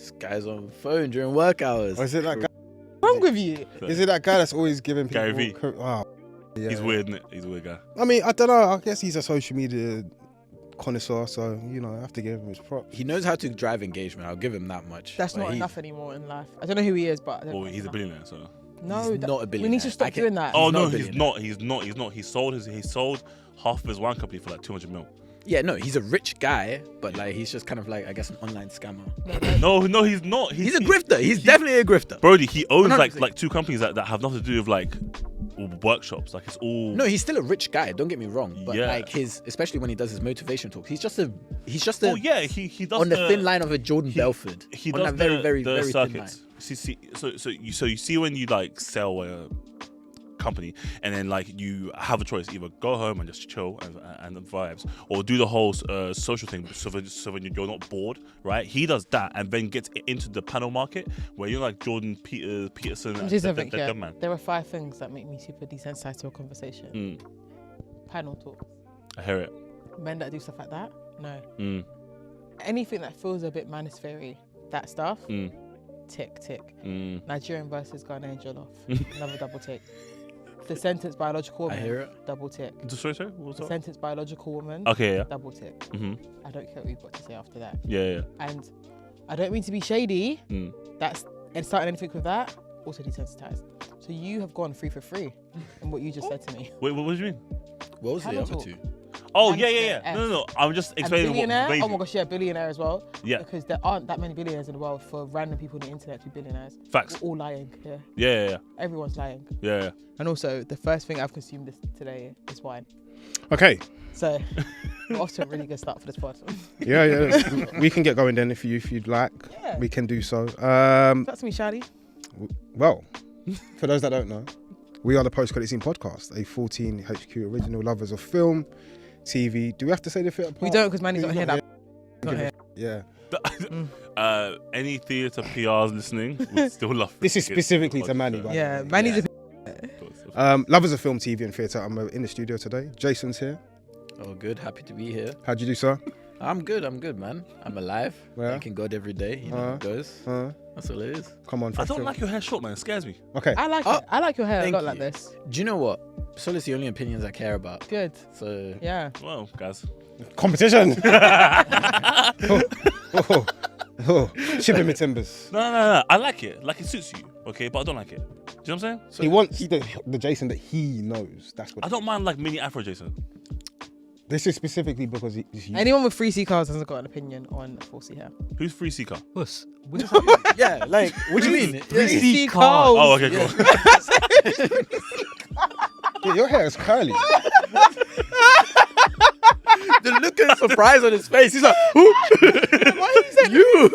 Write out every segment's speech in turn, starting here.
This guy's on the phone during work hours. Or is it that guy? What's wrong with you? Is it that guy that's always giving people? Gary V. Oh, yeah. He's weird, isn't it? He's a weird guy. I mean, I don't know. I guess he's a social media connoisseur, so I have to give him his props. He knows how to drive engagement. I'll give him that much. That's not enough anymore in life. I don't know who he is, but Well, he's a billionaire, so. No, he's not a billionaire. We need to stop doing that. Oh no, he's not. He sold half of his wine company for like 200 mil. Yeah, no, he's a rich guy, but like he's just kind of like, I guess, an online scammer. No, he's not. He's a grifter. He's definitely a grifter. Brody, he owns 100%. like two companies that have nothing to do with like workshops. Like it's all. No, he's still a rich guy. Don't get me wrong, but Yeah. like especially when he does his motivation talks, he's just a. Oh yeah, he does on the thin line of a Jordan Belford. He on does that very thin line. circuits. So you see when you like sell a company and then like you have a choice, either go home and just chill and vibes, or do the whole social thing so when you're not bored, right? He does that and then gets into the panel market where you're like Jordan Peterson and that man. There are 5 things that make me super desensitized to a conversation. Panel talk. I hear it. Men that do stuff like that, no. Mm. Anything that feels a bit manosphere-y, that stuff, tick. Nigerian versus Ghanaian jollof, another double tick. The sentence biological woman, I hear it. double tick. Sorry, what was The that? sentence biological woman, Okay, yeah. double tick. Mm-hmm. I don't care what you've got to say after that. Yeah. And I don't mean to be shady. That's and starting anything with that, also desensitized. So you have gone free for free in what you just said to me. Wait, what do you mean? What was the Panel other talk. two? Oh, And yeah. No. I'm just And explaining billionaire? what. Oh my gosh, yeah, billionaire as well. Yeah. Because there aren't that many billionaires in the world for random people on the internet to be billionaires. Facts. We're all lying. Yeah. Yeah. Everyone's lying. Yeah. And also, the first thing I've consumed today is wine. Okay. So, we're off to a really good start for this pod. Yeah. We can get going then if you'd like. Yeah. We can do so. That's me, Shadi. Well, for those that don't know, we are the Post-Creditscene podcast, a 14 HQ original, lovers of film, TV. Do we have to say the theatre part? We don't, because Manny's not here. Not here. Yeah. Any theatre PRs listening would still love This is specifically to Manny. By the Yeah, way. Manny's Lovers of film, TV and theatre. I'm in the studio today. Jason's here. Oh, good. Happy to be here. How'd you do, sir? I'm good, man. I'm alive. Yeah. Thanking God every day. You know how it goes. That's all it is. Come on. I don't like your hair short, man. It scares me. Okay. I like it. I like your hair a Thank lot like you. this. Do you know what? Bisola's the only opinions I care about. Good. So Yeah. Well, guys. Competition. Shipping me timbers. No. I like it. Like it suits you. Okay, but I don't like it. Do you know what I'm saying? He wants the Jason that he knows. That's what. I don't mind like mini Afro Jason. This is specifically because he Anyone with 3C cars hasn't got an opinion on 4C hair. Who's Free Seeker? Huss. yeah, like what do you mean? 3C cars. Oh, okay, cool. Yeah, your hair is curly. The look of surprise on his face. He's like, who? Why is that You.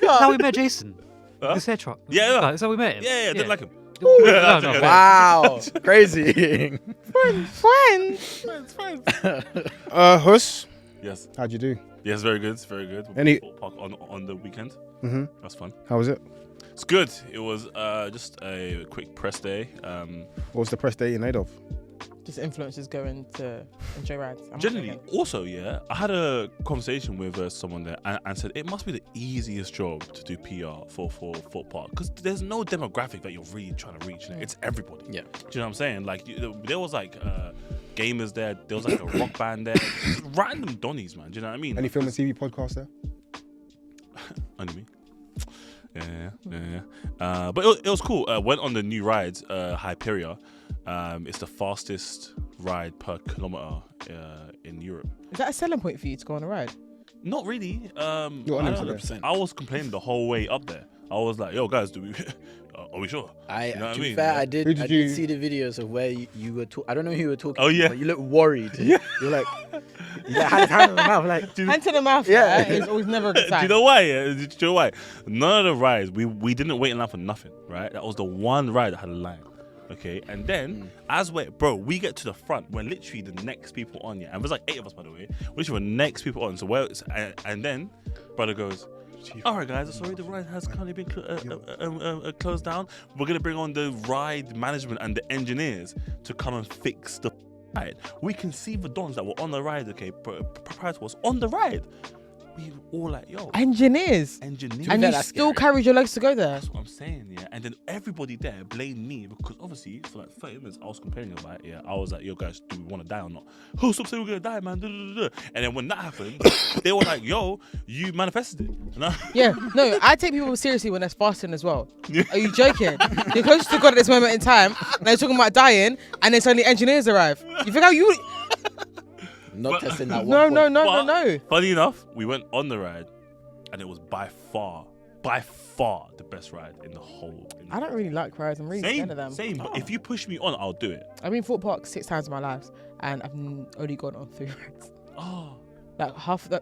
That's how we met Jason. Huh? This hair truck. Yeah. That's how we met him. Yeah, I didn't like him. No, no. Wow, crazy. friends? Huss, Yes. how'd you do? Yes, very good. Very good. Any- Park on the weekend. Mm-hmm. That's fun. How was it? It's good. It was just a quick press day. What was the press day you made of? Just influencers going to enjoy rides. I'm Generally, not also, yeah, I had a conversation with someone there and said it must be the easiest job to do PR for Foot Park because there's no demographic that you're really trying to reach. It's everybody. Yeah. Do you know what I'm saying? Like, there was like gamers there. There was like a rock band there. Just random donnies, man. Do you know what I mean? Any film and TV podcast there? Only me. Yeah. But it was cool. Went on the new rides, Hyperia. It's the fastest ride per kilometer in Europe. Is that a selling point for you to go on a ride? Not really. You're I on don't it, know. 100%. I was complaining the whole way up there. I was like, "Yo, guys, are we sure?" I, You know what to I be mean? fair, Yeah. I did. Who did I you- did see the videos of where you were talking. I don't know who you were talking. Oh, to, yeah. but you look worried. You're like, you had his hand in the mouth, like. Hand to the mouth. Yeah. Yeah, it's always never a good Do sign. you know why? Do you know why? None of the rides. We didn't wait in line for nothing, right? That was the one ride that had a line. Okay, and then we get to the front. We're literally the next people on, yeah. And there's like 8 of us, by the way. We're literally the next people on. So and then brother goes, "All right, guys, sorry, the ride has currently been closed down. We're gonna bring on the ride management and the engineers to come and fix the ride. We can see the dons that were on the ride. Okay, prior to us on the ride." we were all like, yo, Engineers. engineers. And you that's still scary. carried your legs to go there. That's what I'm saying, yeah. And then everybody there blamed me because obviously for like 30 minutes I was complaining about it. Yeah, I was like, yo guys, do we want to die or not? Oh, stop saying we're gonna die, man. And then when that happened, they were like, yo, you manifested it. And Yeah, no, I take people seriously when they're fasting as well. Are you joking? You're close to God at this moment in time, and they're talking about dying, and then suddenly engineers arrive. You think how you? Not testing that No, one. no, no, But no, no. funny enough, we went on the ride, and it was by far the best ride in the whole. I don't really like rides. I'm really scared of them. Same. But if you push me on, I'll do it. I've been Fort Park 6 times in my life, and I've only gone on 3 rides. Oh. Like half the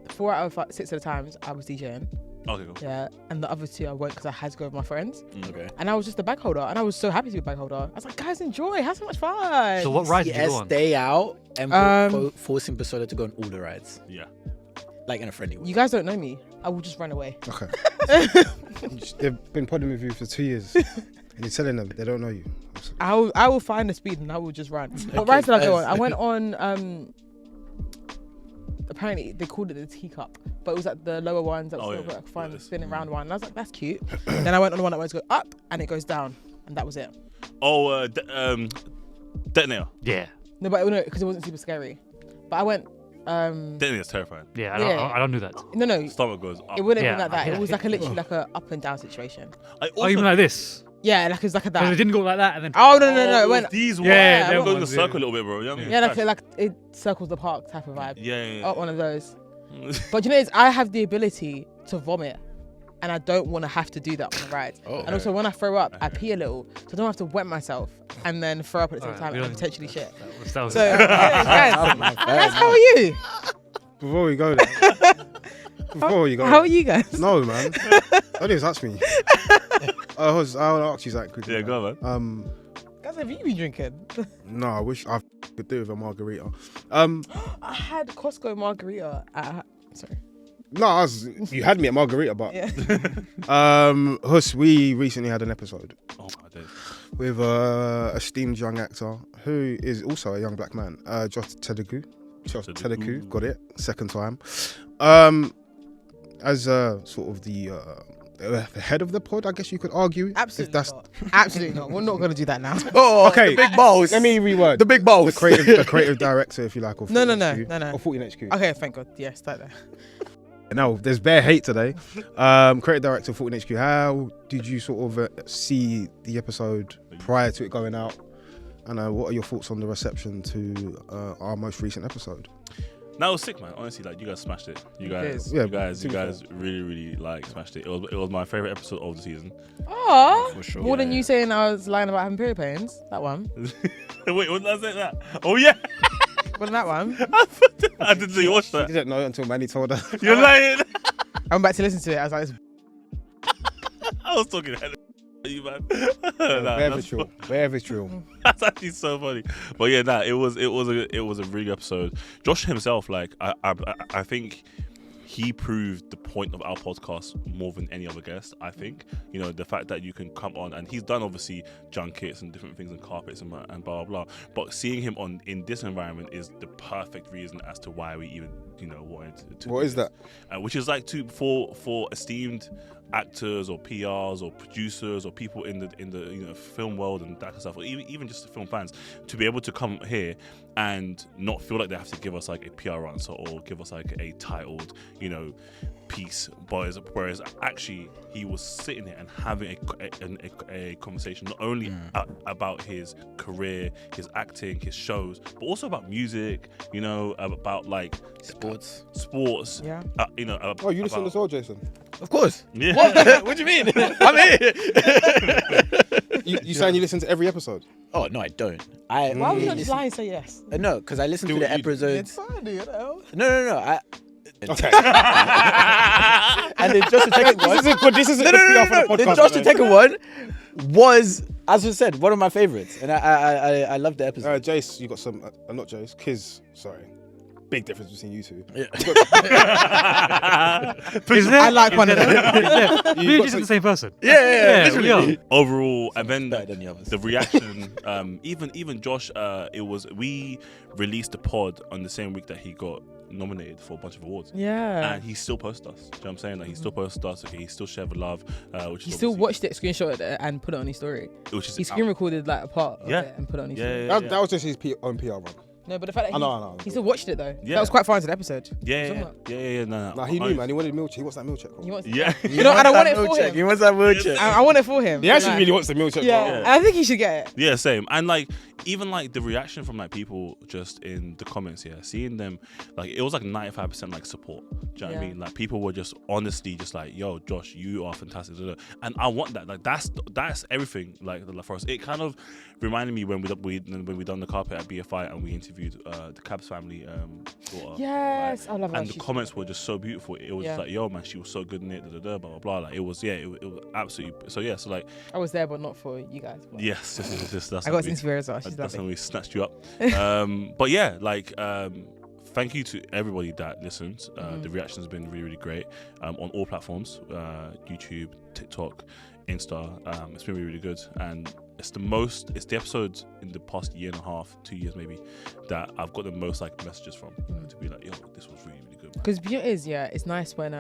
4 out of 6 of the times I was DJing. Okay, cool. Yeah, and the other 2 I went because I had to go with my friends, Okay. and I was just the bag holder, and I was so happy to be a bag holder. I was like, guys, enjoy, have so much fun. So what ride did you go PCS on? day out and forcing Bisola to go on all the rides, Yeah. like in a friendly way. You guys don't know me. I will just run away. Okay. They've been podding with you for 2 years, and you're telling them they don't know you. I will find the speed and I will just run. What rides did I go on? I went on apparently they called it the teacup, but it was like the lower ones that was sort of like fun spinning round one. And I was like, that's cute. Then I went on the one that went to go up and it goes down, and that was it. Oh, Detonator. Yeah. No, but no, because it wasn't super scary. But I went. Detonator's terrifying. Yeah, Yeah. I don't do that. No, Stomach goes up. it wouldn't Yeah, be like that. yeah. It was like a literally like a up and down situation. I Oh, you mean like this? Yeah, like it was like a Because it that. didn't go like that and then... Oh no! It went. These Yeah, ones. them It goes in a ones, circle yeah. a little bit, bro. You know what I mean? Yeah, like it circles the park type of vibe. Yeah. Oh, one of those. But you know, I have the ability to vomit, and I don't want to have to do that on the ride. Oh, and also, when I throw up, I pee a little, so I don't have to wet myself and then throw up at the same Alright, time we and don't- potentially shit. That was So, guys, how are you? Before we go there, How are you guys? No, man. Don't even touch me. I'll ask you something quickly. Yeah, go on, man. Guys, have you been drinking? No, I wish I could do with a margarita. I had Costco margarita at. Sorry. No, you had me at margarita, but Yeah. Huss, we recently had an episode Oh my days. with a esteemed young actor who is also a young black man, Josh Tedeku, got it, second time. As sort of the head of the pod, I guess you could argue. Absolutely If that's not. Absolutely not. We're not going to do that now. Oh, okay. the big balls. Let me reword. The big balls. The creative director, if you like, of No. 14 HQ, or 14 HQ. Okay, thank God. Yeah, start there. No, there's bare hate today. Creative director of 14 HQ. How did you sort of see the episode prior to it going out? And what are your thoughts on the reception to our most recent episode? That was sick, man. Honestly, like you guys smashed it. You guys really like smashed it. It was my favorite episode of the season. Oh, For sure. more than you saying I was lying about having period pains. That one. Wait, what did I say that? Oh yeah, More than that one. I didn't see you watch I that. didn't know until Manny told her. You're lying. I went back to listen to it. I was like, I was talking hell you, man. Very true. That's actually so funny. But yeah, it was a really good episode. Josh himself, like I think he proved the point of our podcast more than any other guest. I think, you know, the fact that you can come on, and he's done obviously junkets and different things and carpets and blah blah blah. But seeing him on in this environment is the perfect reason as to why we even, you know, wanted to. What is that? Which is like for esteemed actors or PRs or producers or people in the you know film world and that kind of stuff, or even just the film fans, to be able to come here and not feel like they have to give us like a PR answer or give us like a titled, you know, piece. Whereas actually he was sitting here and having a conversation not only about his career, his acting, his shows, but also about music, you know, about like Sports. yeah. You know. Oh, you listen about, as well, Jason? Of course. Yeah. What do you mean? I'm here. You saying you listen to every episode? Oh no, I don't. I Why would you not just lie and say yes? No, because I listen to Do the what you do. episodes. funny, you know. No. Okay. And the Josh Tekken one. This isn't No. The Josh Tekken one was, as I said, one of my favorites, and I love the episode. Jace, you got some. Not Jace. Kiz. Sorry. Big difference between you two. Yeah. Is there? I like one of them. Me and Jason the same person. Yeah, we are. Overall, and then better than the others. the reaction, even Josh, we released the pod on the same week that he got nominated for a bunch of awards. Yeah. And he still posts us. Do you know what I'm saying? Like, he still posts us. Okay, he still shared the love. Which He is still obviously- watched it, screenshot it, and put it on his story. Which is He screen recorded like a part of it and put it on his story. That was just his own PR run. No, but the fact that I know. he still watched it though. Yeah. That was quite fun to the episode. Yeah. No. Nah, he knew, man. He wanted meal check. He wants that meal check. Bro. He wants Yeah. You know, and I want it for check. him. He wants that meal check. I want it for him. He actually Like, really wants the meal check. Yeah, Bro. and I think he should get it. Yeah, same. And like, even like the reaction from like people just in the comments, seeing them, like it was like 95% like support. Do you know what I mean? Like people were just honestly just like, yo, Josh, you are fantastic. And I want that. Like that's everything. Like for us, it kind of reminded me when we done the carpet at BFI and we interviewed the Cabs family daughter. Yes, right? I love her. And the comments were just so beautiful. It was just like, yo, man, she was so good in it. Blah blah blah. Like it was absolutely. So so like I was there, but not for you guys. But yes, that's I got to interview her as well. She's that's when lovely. we snatched you up. But yeah, like thank you to everybody that listens. The reaction has been really, really great on all platforms, YouTube, TikTok, Insta. It's been really, really good, and it's the episodes in the past year and a half, 2 years maybe, that I've got the most like messages from to be like, yo, this was really, really good. Because beauty is, it's nice when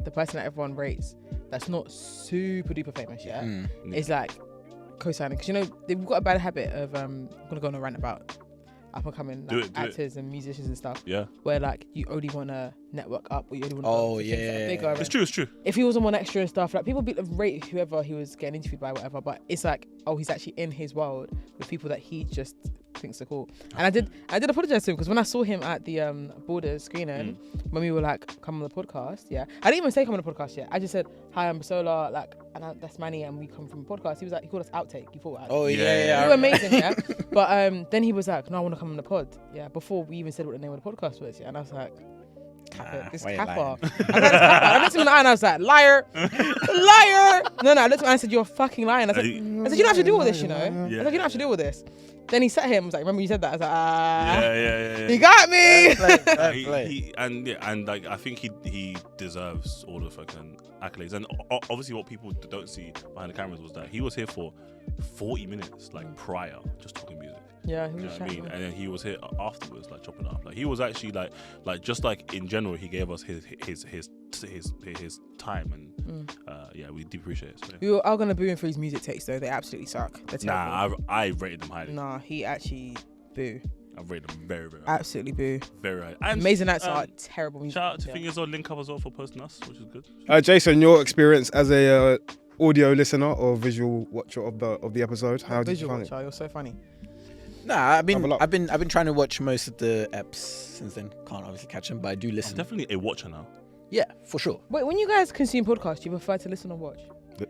the person that everyone rates that's not super duper famous yet is like co-signing. Because you know they've got a bad habit of I'm gonna go on a rant about up and coming like, actors and musicians and stuff. Yeah. Where like you only want to network up, or you only want to. Oh yeah. Bigger. It's true. It's true. If he was on One Extra and stuff, like people rate whoever he was getting interviewed by, whatever. But it's like, oh, he's actually in his world with people that he just thinks are cool. And I did apologize to him because when I saw him at the Borders screening, when we were like, come on the podcast, I didn't even say come on the podcast yet. I just said, hi, I'm Bisola, like, and that's Manny, and we come from a podcast. He was like, he called us Outtake. He thought, oh yeah. You were amazing, But then he was like, no, I want to come on the pod, before we even said what the name of the podcast was, and I was like, this Kappa. I looked him in the eye and I was like, liar. No, I looked at him and I said, you're a fucking lying. I said, you don't have to do all this, you know. I was like, you don't have to do all this. Then he sat here and was like, remember you said that? I was like, you got me. And like I think he deserves all the fucking accolades. And obviously, what people don't see behind the cameras was that he was here for 40 minutes, like prior, just talking music. Yeah, he you know was what I mean? chatting. And then he was here afterwards, like chopping up. Like he was actually like just like in general, he gave us his time, and we deeply appreciate it. So, yeah. We were all gonna boo him for his music takes though. They absolutely suck. They're terrible. Nah, I rated them highly. Nah, he actually boo. I rated them very, very high. Absolutely boo. Very high. And, Amazing acts are terrible music. Shout out to Fingers on Link Up as well for posting us, which is good. Jason, your experience as a audio listener or visual watcher of the episode, how did you find it? You're so funny. Nah, I've been trying to watch most of the eps since then. Can't obviously catch them, but I do I'm listen. definitely a watcher now. Yeah, for sure. Wait, when you guys consume podcasts, do you prefer to listen or watch?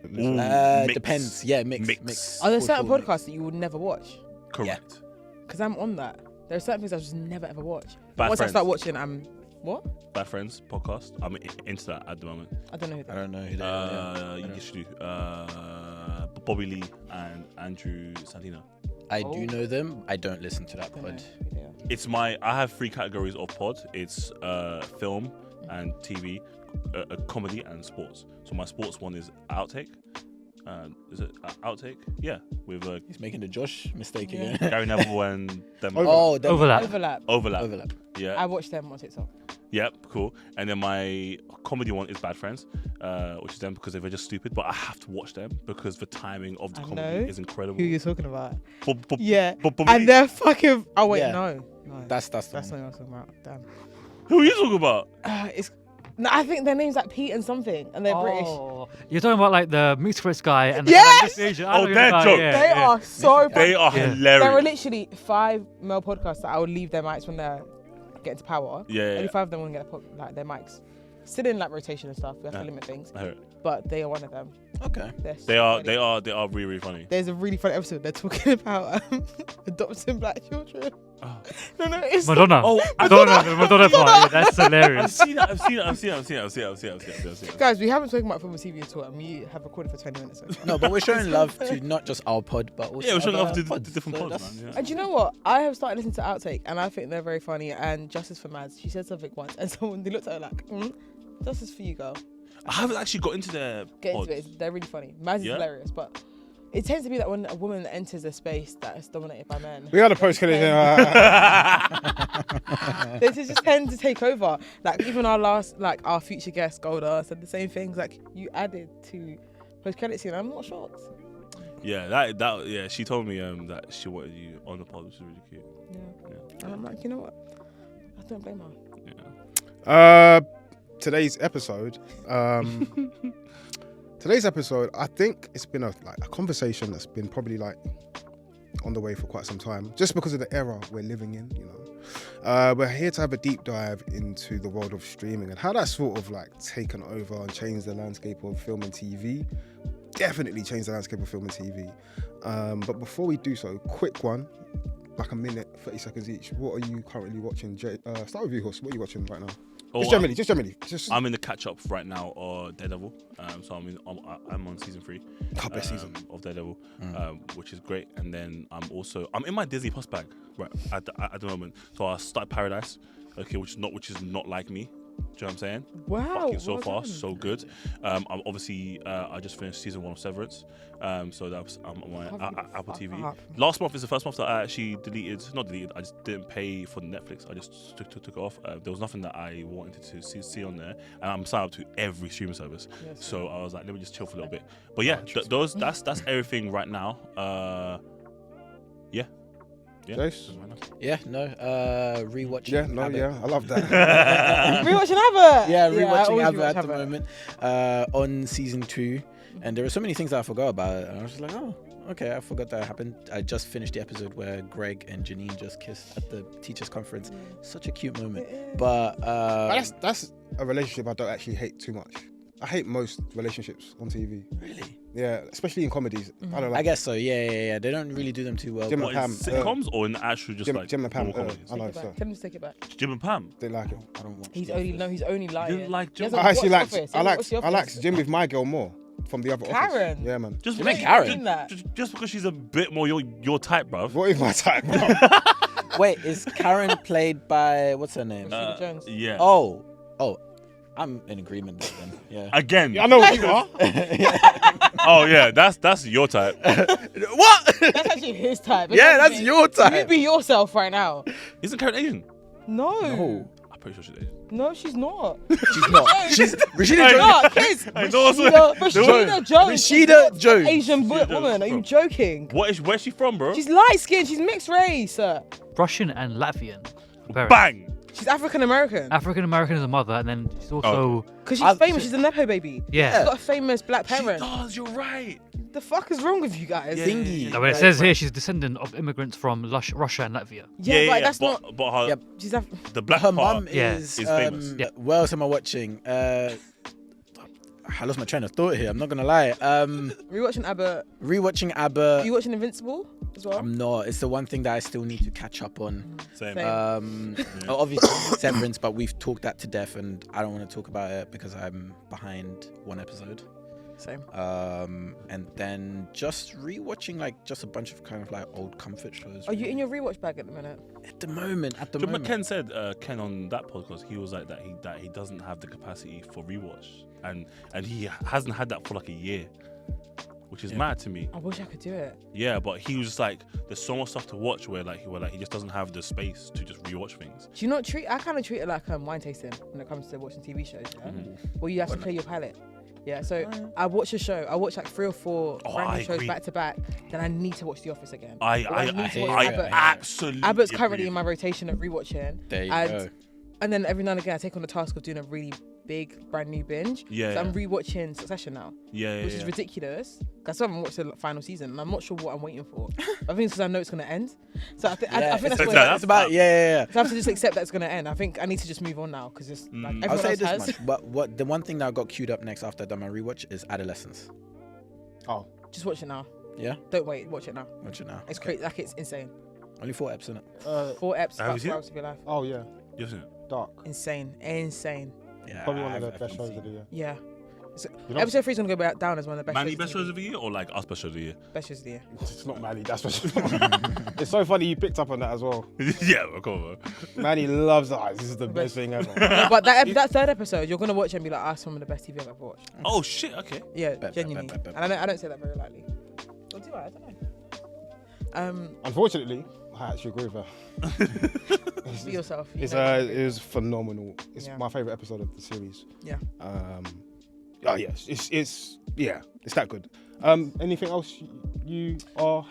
Mix. Depends. Yeah, mix. Are there For certain sure, podcasts that you would never watch? Correct. Because I'm on that. There are certain things I just never ever watch. Bad Once Friends. I start watching, what? Bad Friends podcast. I'm into that at the moment. I don't know who that I don't know who they are. You should do. Bobby Lee and Andrew Santino. I do know them. I don't listen to that I don't pod. know who they are. It's I have 3 categories of pod. It's film and TV, comedy and sports. So my sports one is Outtake. Is it Outtake? Yeah, with He's making the Josh mistake Yeah. again. Gary Neville and them. Oh, them- Overlap. Overlap. Yeah. I watch them on TikTok. Yep, cool. And then my comedy one is Bad Friends, which is them because they were just stupid, but I have to watch them because the timing of the I comedy know is incredible. Who you're talking about? But And they're fucking. Oh wait, Yeah. no. That's the That's one. not what I was talking about. Damn. who are you talking about? No, I think their name's like Pete and something, and they're British. You're talking about like the mixed race guy and the Yes! Asian. Oh, they're joke. They are so. They are Yeah. hilarious. There are literally 5 male podcasts that I would leave their mics when they're getting to power. Yeah. Only 5 of them wouldn't get their mics. Still in like rotation and stuff. We have to limit things, I heard. but they are one of them. Okay. They are really, really funny. There's a really funny episode. They're talking about adopting black children. Oh. No, it's Madonna. Oh, The Madonna part. Yeah, that's hilarious. I've seen it. Guys, we haven't spoken about film and TV at all, and we have recorded for 20 minutes. So far. No, but we're showing love to not just our pod, but also Yeah, we're showing other off the pods. different So pods, that's- man. Yeah. And do you know what? I have started listening to Outtake, and I think they're very funny. And Justice for Mads, she said something once, and someone they looked at her like, Justice for you, girl. I haven't actually got into their Get pods. into it. They're really funny. Mads is Yeah? hilarious, but It tends to be that when a woman enters a space that is dominated by men, We got a post-credit. they just tend to take over. Like even our future guest Golda said the same things. Like you added to post-credit scene. I'm not shocked. Yeah, yeah. She told me that she wanted you on the pod, which is really cute. Yeah. And I'm like, you know what? I don't blame her. Yeah. Today's episode, I think it's been a conversation that's been probably like on the way for quite some time, just because of the era we're living in. You know, we're here to have a deep dive into the world of streaming and how that's sort of like taken over and changed the landscape of film and TV. Definitely changed the landscape of film and TV. But before we do so, quick one, like a minute, 30 seconds each. What are you currently watching? Start with you, Huss. What are you watching right now? Just generally. I'm in the catch up right now of Daredevil. So I'm on season 3. Best season of Daredevil, which is great. And then I'm in my Disney Plus bag right at the moment. So I started Paradise, okay, which is not like me. Do you know what I'm saying? Wow. Fucking so far, so good. I'm obviously I just finished season 1 of Severance. So that was on my Apple TV. Last month is the first month that I actually not deleted, I just didn't pay for Netflix. I just took it off. There was nothing that I wanted to see on there. And I'm signed up to every streaming service. Yes, so I was like, let me just chill for a little bit. But yeah, that's everything right now. Yeah. Jace? Yeah, no. Rewatching. Yeah, no, Abbott. yeah, I love that. Rewatching Abbott. Yeah, rewatching always Abbott rewatch at the moment. On season 2, and there were so many things that I forgot about, and I was just like, oh, okay, I forgot that happened. I just finished the episode where Greg and Janine just kissed at the teachers' conference. Such a cute moment. But that's a relationship I don't actually hate too much. I hate most relationships on TV. Really? Yeah, especially in comedies. I don't like. I guess so. Yeah. They don't really do them too well. Jim but- and Pam. Sitcoms or in actual just Jim and Pam. normal comedies? I know, Take it so back. Tell him to take it back. Jim and Pam. they like it. I don't watch. He's The only Office. lying. You didn't like Jim? He I hasn't actually watched like. The I Office. He like. hasn't I like watched The Jim with my girl more from the other office. Karen. Yeah, man. Just You mean because- Karen? That. Just because she's a bit more your type, bruv. What is my type, bro? Wait, is Karen played by what's her name? Rashida Jones. Yeah. Oh, I'm in agreement with them. Yeah. Again. I know what you are. Oh yeah, that's your type. What? That's actually his type. Yeah, that's your You type. be yourself right now. Isn't Karen Asian? No. No, I'm pretty sure she's Asian. No, she's not. she's not. She's Rashida I Jones. No, kids. I know what's Rashida Jones. Rashida Jones. Asian Rashida woman. Are you Jones. joking? Where's she from, bro? She's light skinned. She's mixed race. Russian and Latvian. Bang. She's African American. African American as a mother, and then she's also Because she's famous. She's a Nepo baby. yeah. She's got a famous black parent. She does. You're right. The fuck is wrong with you guys? Thingy. No, but it says here she's a descendant of immigrants from Russia and Latvia. Yeah, but that's not. But her, Yep. She's the black Her part. mum Yeah. is famous. Yeah. What else am I watching? I lost my train of thought here. I'm not gonna lie. Rewatching Abbott. Rewatching Are Abbott. you watching Invincible as well? I'm not. It's the one thing that I still need to catch up on. Same. Same. Obviously Severance, but we've talked that to death, and I don't want to talk about it because I'm behind one episode. Same. And then just rewatching like just a bunch of kind of like old comfort shows. Are you in your rewatch bag at the minute? At the moment. But Ken said Ken on that podcast, he was like that he doesn't have the capacity for rewatch, and he hasn't had that for like a year, which is mad to me. I wish I could do it. Yeah, but he was just like, there's so much stuff to watch where he just doesn't have the space to just rewatch things. Do you not treat? I kind of treat it like wine tasting when it comes to watching TV shows. Yeah? Where you have to play your palate. Yeah, so I watch a show. I watch like 3 or 4 random shows back to back. Then I need to watch The Office again. I absolutely. Abbott's currently agree. in my rotation of rewatching. There you go. And then every now and again, I take on the task of doing a really big, brand new binge. Yeah, So I'm rewatching Succession now, Yeah, which is ridiculous. I still haven't watched the final season, and I'm not sure what I'm waiting for. I think it's because I know it's going to end. So I think that's what it's about. Yeah. So I have to just accept that it's going to end. I think I need to just move on now because it's like I'll everyone say else this has. much. But what the one thing that I got queued up next after I done my rewatch is Adolescence. Oh, Just watch it now. Yeah, Don't wait. Watch it now. watch it now. It's crazy. Like it's insane. Only 4 episodes in it. 4 eps. Have you About seen 4 it? hours of your life. oh yeah, You've seen it? Dark. Insane. Yeah, Probably one of the I've best shows seen of the year. Yeah. So, You know- episode 3 is going to go down as one of the best Manny shows best of shows of the year or like us best shows of the year? Best shows of the year. It's not Manny, that's what. It's so funny you picked up on that as well. Yeah, come on. Manny loves that. This is the best thing ever. No, but that 3rd episode, you're going to watch it and be like, that's some of the best TV I've ever watched. Oh shit, okay. Yeah, Bet. genuinely. Bet. And I don't say that very lightly. Or do I? I don't know. Unfortunately, I actually agree with her. Be yourself. It was phenomenal. It's my favorite episode of the series. Yeah. Oh yes, it's that good. Anything else you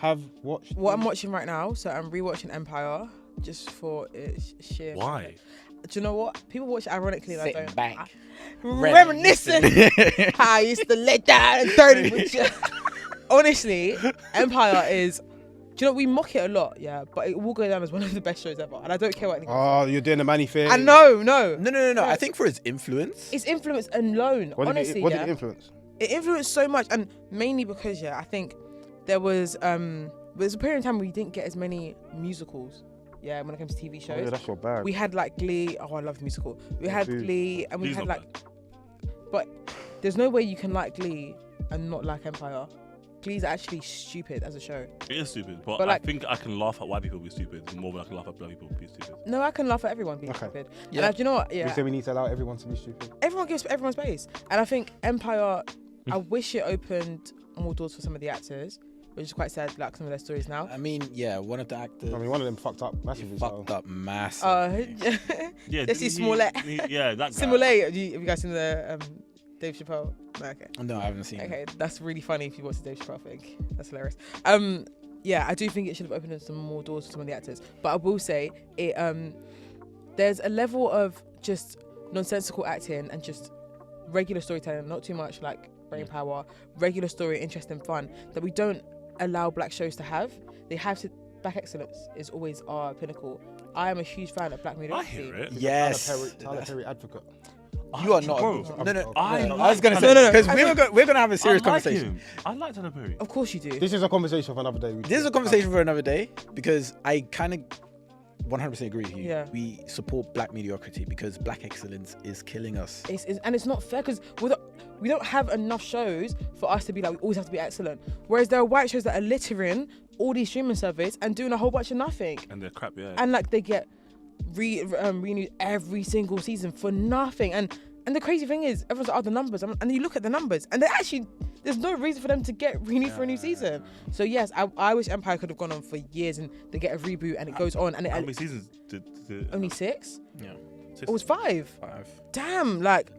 have watched? What I'm watching right now, so I'm rewatching Empire just for its sheer. Why? Do you know what? People watch it ironically, and I Sitting don't. back. Reminiscing how I used to let down and dirty butcher. Honestly, Empire is. Do you know we mock it a lot, yeah, but it will go down as one of the best shows ever, and I don't care what anyone. Oh, you're doing the Manny thing. And no. No. I think for its influence. It's influence alone. What Honestly, did it influence? It influenced so much, and mainly because I think there was a period of time where we didn't get as many musicals. Yeah, when it comes to TV shows. Oh, yeah, that's your bag. We had like Glee. Oh, I love the musical. We had Glee, and we Glee's had not like. But there's no way you can like Glee and not like Empire. Glee's actually stupid as a show. It is stupid, but like, I think I can laugh at white people be stupid more than I can laugh at black people be stupid. No, I can laugh at everyone being stupid. Yeah. And do you know what? Yeah. We say we need to allow everyone to be stupid. Everyone gives everyone space, and I think Empire. I wish it opened more doors for some of the actors, which is quite sad. Like some of their stories now. I mean, yeah, one of the actors. I mean, one of them fucked up massively. Fucked up massive. Yeah, Let's see Smollett. Yeah, that guy. Smollett. Have you guys seen the Dave Chappelle? No, okay. No, I haven't seen it. Okay, that's really funny if you watch the Dave Chappelle thing. That's hilarious. Yeah, I do think it should have opened some more doors for some of the actors. But I will say it. There's a level of just nonsensical acting and just regular storytelling, not too much like brain power, regular story, interesting, fun that we don't allow black shows to have. They have to. Black excellence is always our pinnacle. I am a huge fan of black media. I hear it. Yes. Tyler Perry advocate. You are not. Bro, No. I was gonna say No. because we're gonna have a serious I like conversation. him. I like Tyler Perry. Of course you do. This is a conversation for another day. This is a conversation for another day because I kind of 100% agree with you. Yeah. We support black mediocrity because black excellence is killing us. And it's not fair because we don't have enough shows for us to be like, we always have to be excellent. Whereas there are white shows that are littering all these streaming services and doing a whole bunch of nothing. And they're crap, yeah. And like they get renewed every single season for nothing. And the crazy thing is, everyone's like, oh, the numbers. And you look at the numbers and there's no reason for them to get renewed for a new season. So yes, I wish Empire could have gone on for years and they get a reboot and it goes on. And how many seasons did only 6? Yeah. It was 5. 5. Damn, like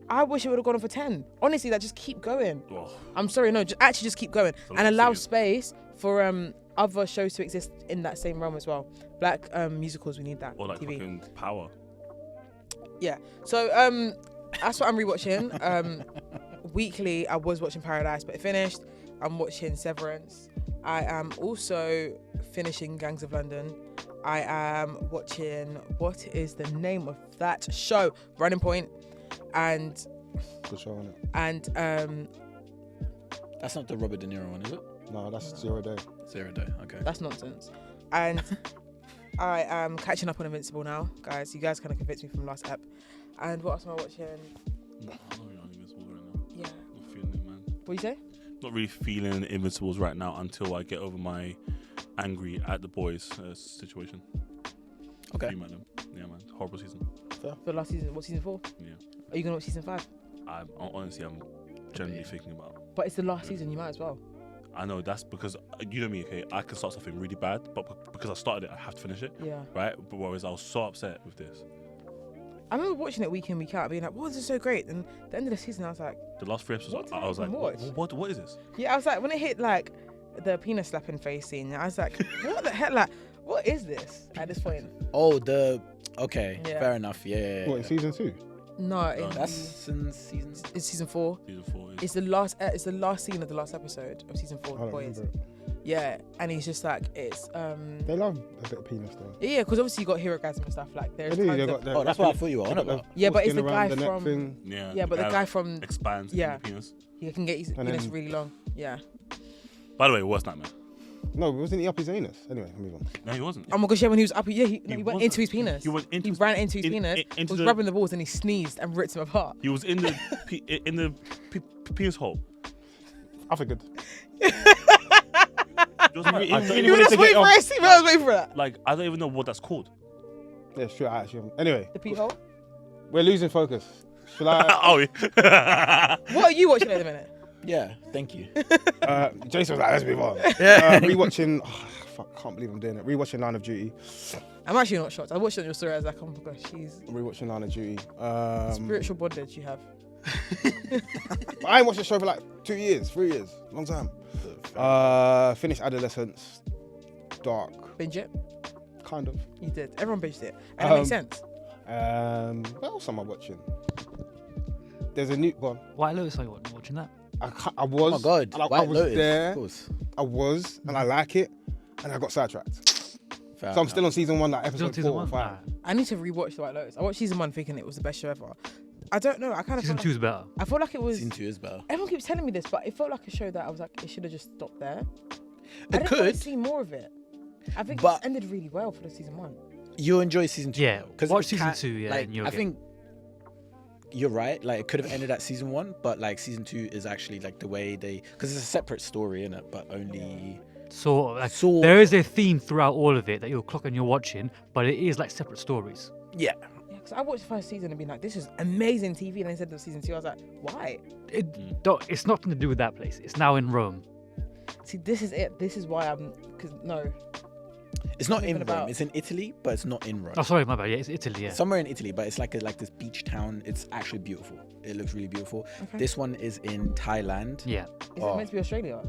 I wish it would have gone on for 10. Honestly, like just keep going. Oh, I'm sorry, no, just keep going a and lot allow of seasons. space for other shows to exist in that same realm as well. Black musicals, we need that. or like TV. fucking Power. Yeah. So that's what I'm rewatching. Weekly, I was watching Paradise, but it finished. I'm watching Severance. I am also finishing Gangs of London. I am watching, what is the name of that show? Running Point. And Good show, isn't it? and That's not the Robert De Niro one, is it? No, that's 0 Day. 0 Day. Okay. that's nonsense. And I am catching up on Invincible now, guys. You guys kind of convinced me from last ep. And what else am I watching? I'm not really on Invincibles right now. Yeah. Not feeling it, man. What do you say? Not really feeling Invincibles right now until I get over my angry at the boys situation. Okay. Fuming at them. Yeah, man. Horrible season. For last season, what, season 4? Yeah. Are you going to watch season 5? Honestly, I'm generally thinking about. But it's the last season, you might as well. I know that's because you know me, okay? I can start something really bad, but because I started it, I have to finish it, Yeah. right? But whereas I was so upset with this. I remember watching it week in, week out, being like, "Wow, this is so great!" And at the end of the season, I was like, The last 3 episodes, What did I was I like, even watch? what is this? "Yeah," I was like, when it hit like the penis slapping face scene, I was like, "What the hell? Like, what is this?" At this point, Oh, okay. Yeah. Fair enough. Yeah. What, in season 2? no, That's in season. it's season 4. Season 4 is. It's the last scene of the last episode of season 4. I The don't boys, remember it. yeah, and he's just like, it's They love a bit of penis though. yeah, because obviously you got hero gasm and stuff like there's They do, tons they of- got the- Oh, that's what I thought you were on they got about. Yeah, but it's foreskin the around guy neck from- thing. yeah, but the guy from expands yeah. the penis. he can get his And penis then- really long. Yeah. By the way, worst nightmare. No, wasn't he up his anus? Anyway, move on. No, he wasn't. Oh my gosh, yeah, when he was up, yeah, he went wasn't. into his penis. He went into He his- ran into his in- penis, into was the- rubbing the balls, and he sneezed and ripped him apart. He was in the penis hole. I figured. Just like, You I really don't- You were wanted just to waiting get for off. it. See, I was waiting for that. like, I don't even know what that's called. Yeah, sure, I actually haven't. Anyway, The peephole. we're losing focus. Shall I? Oh, yeah. What are you watching at the minute? Yeah, thank you. Jason was like, let's move on. Rewatching. Fuck, I can't believe I'm doing it. Rewatching Line of Duty. I'm actually not shocked. I watched it on your story. I was like, oh my gosh, she's Rewatching Line of Duty. spiritual bondage you have. I ain't watched the show for like 2 years, 3 years, long time. Finished Adolescence. Dark, Binge it? kind of. You did. Everyone binged it. And it makes sense. What else am I watching? There's a new one. White Lotus, are you watching that? I was. Oh my God, and I White was Lotus, there. of course. I was, and I like it, and I got sidetracked. Fair So I'm still on season 1, like Still episode season 4 or one? 5. I need to rewatch The White Lotus. I watched season 1 thinking it was the best show ever. I don't know. I kind of Season 2 is better. I feel like it was. Season 2 is better. Everyone keeps telling me this, but it felt like a show that I was like, it should have just stopped there. It I didn't want could. to see more of it. I think But- it ended really well for the season 1. You'll enjoy season 2. Yeah, because watch season 2, yeah, Like, and you'll I get- think you're right. Like, it could have ended at season 1, but like season 2 is actually like the way they, because it's a separate story in it, but only. Sort of. Like, Sort there is a theme throughout all of it that you'll clock and you're watching, but it is like separate stories. Yeah. Yeah, because I watched the first season and been like, this is amazing TV. And then said the season 2, I was like, why? It's nothing to do with that place. It's now in Rome. See, this is it. This is why I'm. Because no. It's not Thinking in Rome. about- It's in Italy, but it's not in Rome. Oh, sorry, my bad. Yeah, it's Italy. Yeah. Somewhere in Italy, but it's like this beach town. It's actually beautiful. It looks really beautiful. Okay. This one is in Thailand. Yeah. Is Oh. it meant to be Australia?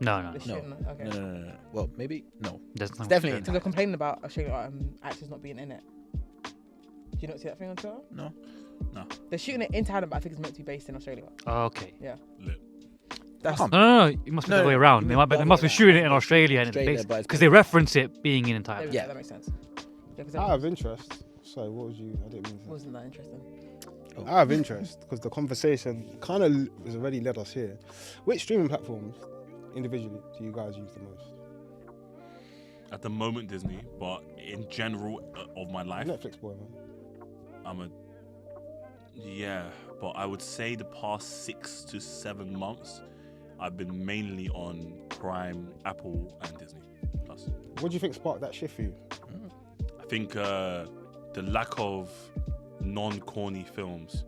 No. The No. shit, okay. No. Well, maybe no. There's It's definitely in So they're Thailand. complaining about Australia actors not being in it. Do you not see that thing on Twitter? No. They're shooting it in Thailand, but I think it's meant to be based in Australia. Oh, okay. Lit. That's No. It must be the No, other way around. you They mean might, the they must be other way shooting it around. in Australia and Australia, but it's because they reference it being in There we Thailand. go, Yeah. that makes sense. Yeah, because Out of interest. So what was you? I didn't mean to. wasn't that interesting. Out of interest, because the conversation kind of has already led us here. Which streaming platforms, individually, do you guys use the most? At the moment, Disney, but in general of my life, Netflix boy, man. but I would say the past 6 to 7 months, I've been mainly on Prime, Apple, and Disney Plus. What do you think sparked that shift for you? I think the lack of non-corny films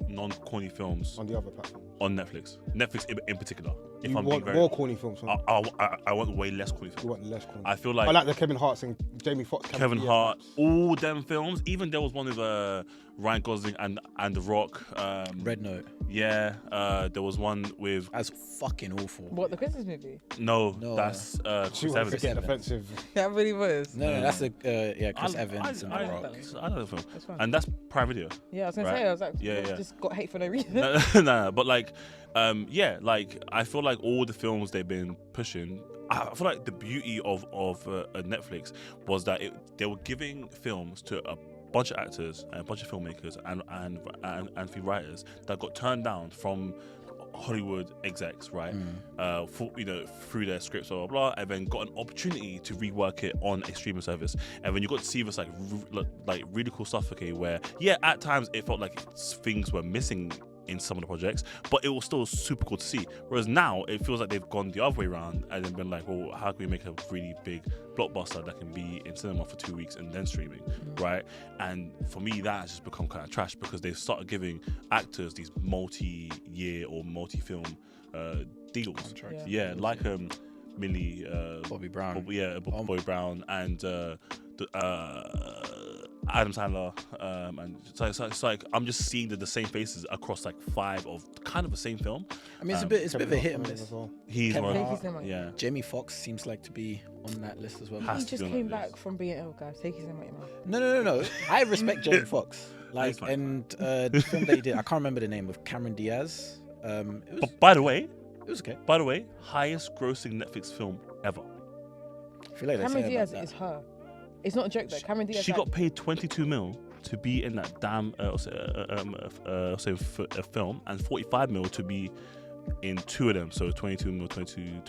non-corny films On the other platforms? on Netflix in particular. If You I'm being want very, more corny films? From, I want way less corny you films. want less corny? I feel I like like the Kevin Hart's and Jamie Foxx. Kevin Hart, all them films. Even there was one with Ryan Gosling and The Rock. Red Note. Yeah, there was one with That's fucking awful. What, the Christmas movie? No. that's She Chris wants to Evans. get offensive. That really was. No, that's Chris Evans and The I Rock. know the film, That's fine. and that's Prime Video. Yeah, I was going Right. to say, I was like, Yeah, you yeah. just got hate for no reason. no, but like, like I feel like all the films they've been pushing. I feel like the beauty of Netflix was that they were giving films to a bunch of actors and a bunch of filmmakers and few writers that got turned down from Hollywood execs, right? Through their scripts or blah, blah, and then got an opportunity to rework it on a streaming service. And then you got to see this like really cool stuff, okay, where at times it felt like things were missing in some of the projects, but it was still super cool to see. Whereas now it feels like they've gone the other way around and then been like, well, how can we make a really big blockbuster that can be in cinema for 2 weeks and then streaming, right? And for me, that has just become kind of trash because they've started giving actors these multi-year or multi-film deals. Contracts. Yeah, like Millie, Bobby Brown. Bobby Brown, and Adam Sandler, and it's like I'm just seeing the same faces across like 5 of kind of the same film. I mean, it's a bit of a hit and miss. He's Kevin one, Take his name out. yeah. Jamie Foxx seems like to be on that list as well. Has He to just be on came that back list. from being ill, guys. Take his name out your mouth. No. I respect Jamie Foxx. Like, That's fine. and the film that he did, I can't remember the name, of Cameron Diaz. It was But by the way, okay. highest grossing Netflix film ever. I feel like they Cameron say Diaz about is her. It's not a joke though. Cameron Diaz. She got paid 22 mil to be in that damn film, and 45 mil to be in 2 of them. So 22 mil, 22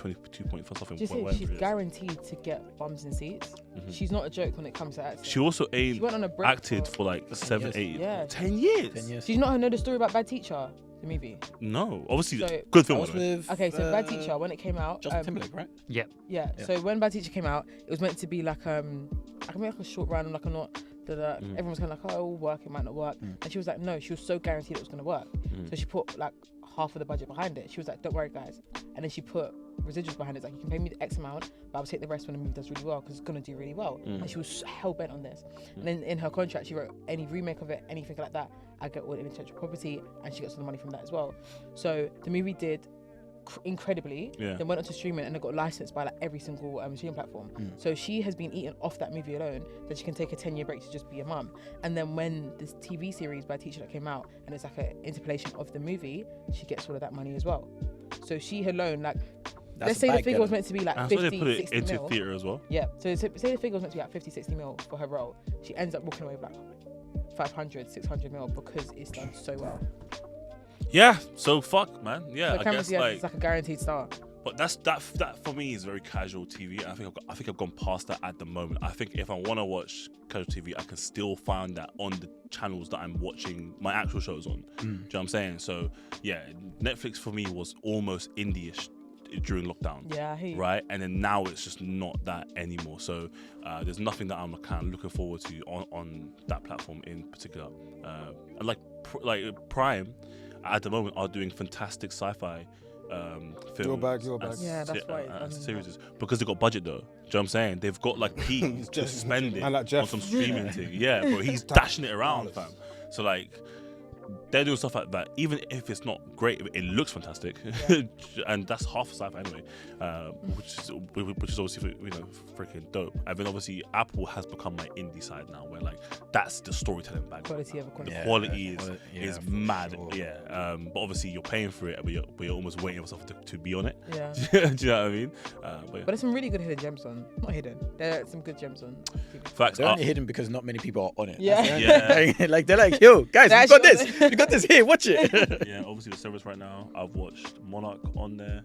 point for something. Just whatever say she's it is. guaranteed to get bums in seats. She's not a joke when it comes to acting. She also She went on a break acted for like 7, 8, Yeah. 10 years. 10 years. Did you not know the story about Bad Teacher, the movie? No, obviously So- good I film. was by the way. with Okay, so Bad Teacher, when it came out, Justin Timberlake, right? yeah. Yeah. So when Bad Teacher came out, it was meant to be like I can make like a short run, like a not. Everyone's kind of like, oh, it will work, it might not work. And she was like, no, she was so guaranteed it was going to work. So she put like half of the budget behind it. She was like, don't worry, guys. And then she put residuals behind it. It's like, you can pay me the X amount, but I'll take the rest when the movie does really well because it's going to do really well. And she was hell bent on this. And then in her contract, she wrote any remake of it, anything like that, I get all the intellectual property, and she gets all the money from that as well. So the movie did incredibly, then went on to streaming, and it got licensed by like every single streaming platform. So she has been eating off that movie alone, that she can take a 10-year break to just be a mum. And then when this TV series by a teacher that came out, and it's like an interpolation of the movie, she gets all of that money as well. So she alone, like, let's say the figure was meant to be like 50, 60 mil. They put it into theatre as well. Yeah, so say the figure was meant to be like 50, 60 mil for her role. She ends up walking away with like 500, 600 mil because it's done so well. Yeah, so fuck, man. Yeah, So I Cameron guess Diaz like, is like a guaranteed star. but that for me is very casual TV. I think I've gone past that at the moment. I think if I want to watch casual TV, I can still find that on the channels that I'm watching my actual shows on. Do you know what I'm saying? So yeah, Netflix for me was almost indie-ish during lockdown. Yeah, I hear you. Right, and then now it's just not that anymore. So there's nothing that I'm kind of looking forward to on that platform in particular. And like Prime at the moment are doing fantastic sci-fi films. Your bag. Yeah, that's why. Series because they got budget though. Do you know what I'm saying? They've got like peas to spend it And like Jeff. on some streaming thing. Yeah, bro, he's dashing it around, fam. So like, they're doing stuff like that. Even if it's not great, it looks fantastic, and that's half sci-fi anyway, which is obviously freaking dope. And then obviously Apple has become my indie side now, where like that's the storytelling bag. Quality over quantity. Quality is mad. Sure. Yeah, but obviously you're paying for it, but you're almost waiting for yourself to be on it. Yeah. Do you know what I mean? But there's some really good hidden gems on. Not hidden. There are some good gems on. Facts. They're only hidden because not many people are on it. Yeah. Like they're like, yo, guys, we got this. We got this here. Watch it. Yeah, obviously the service right now. I've watched Monarch on there.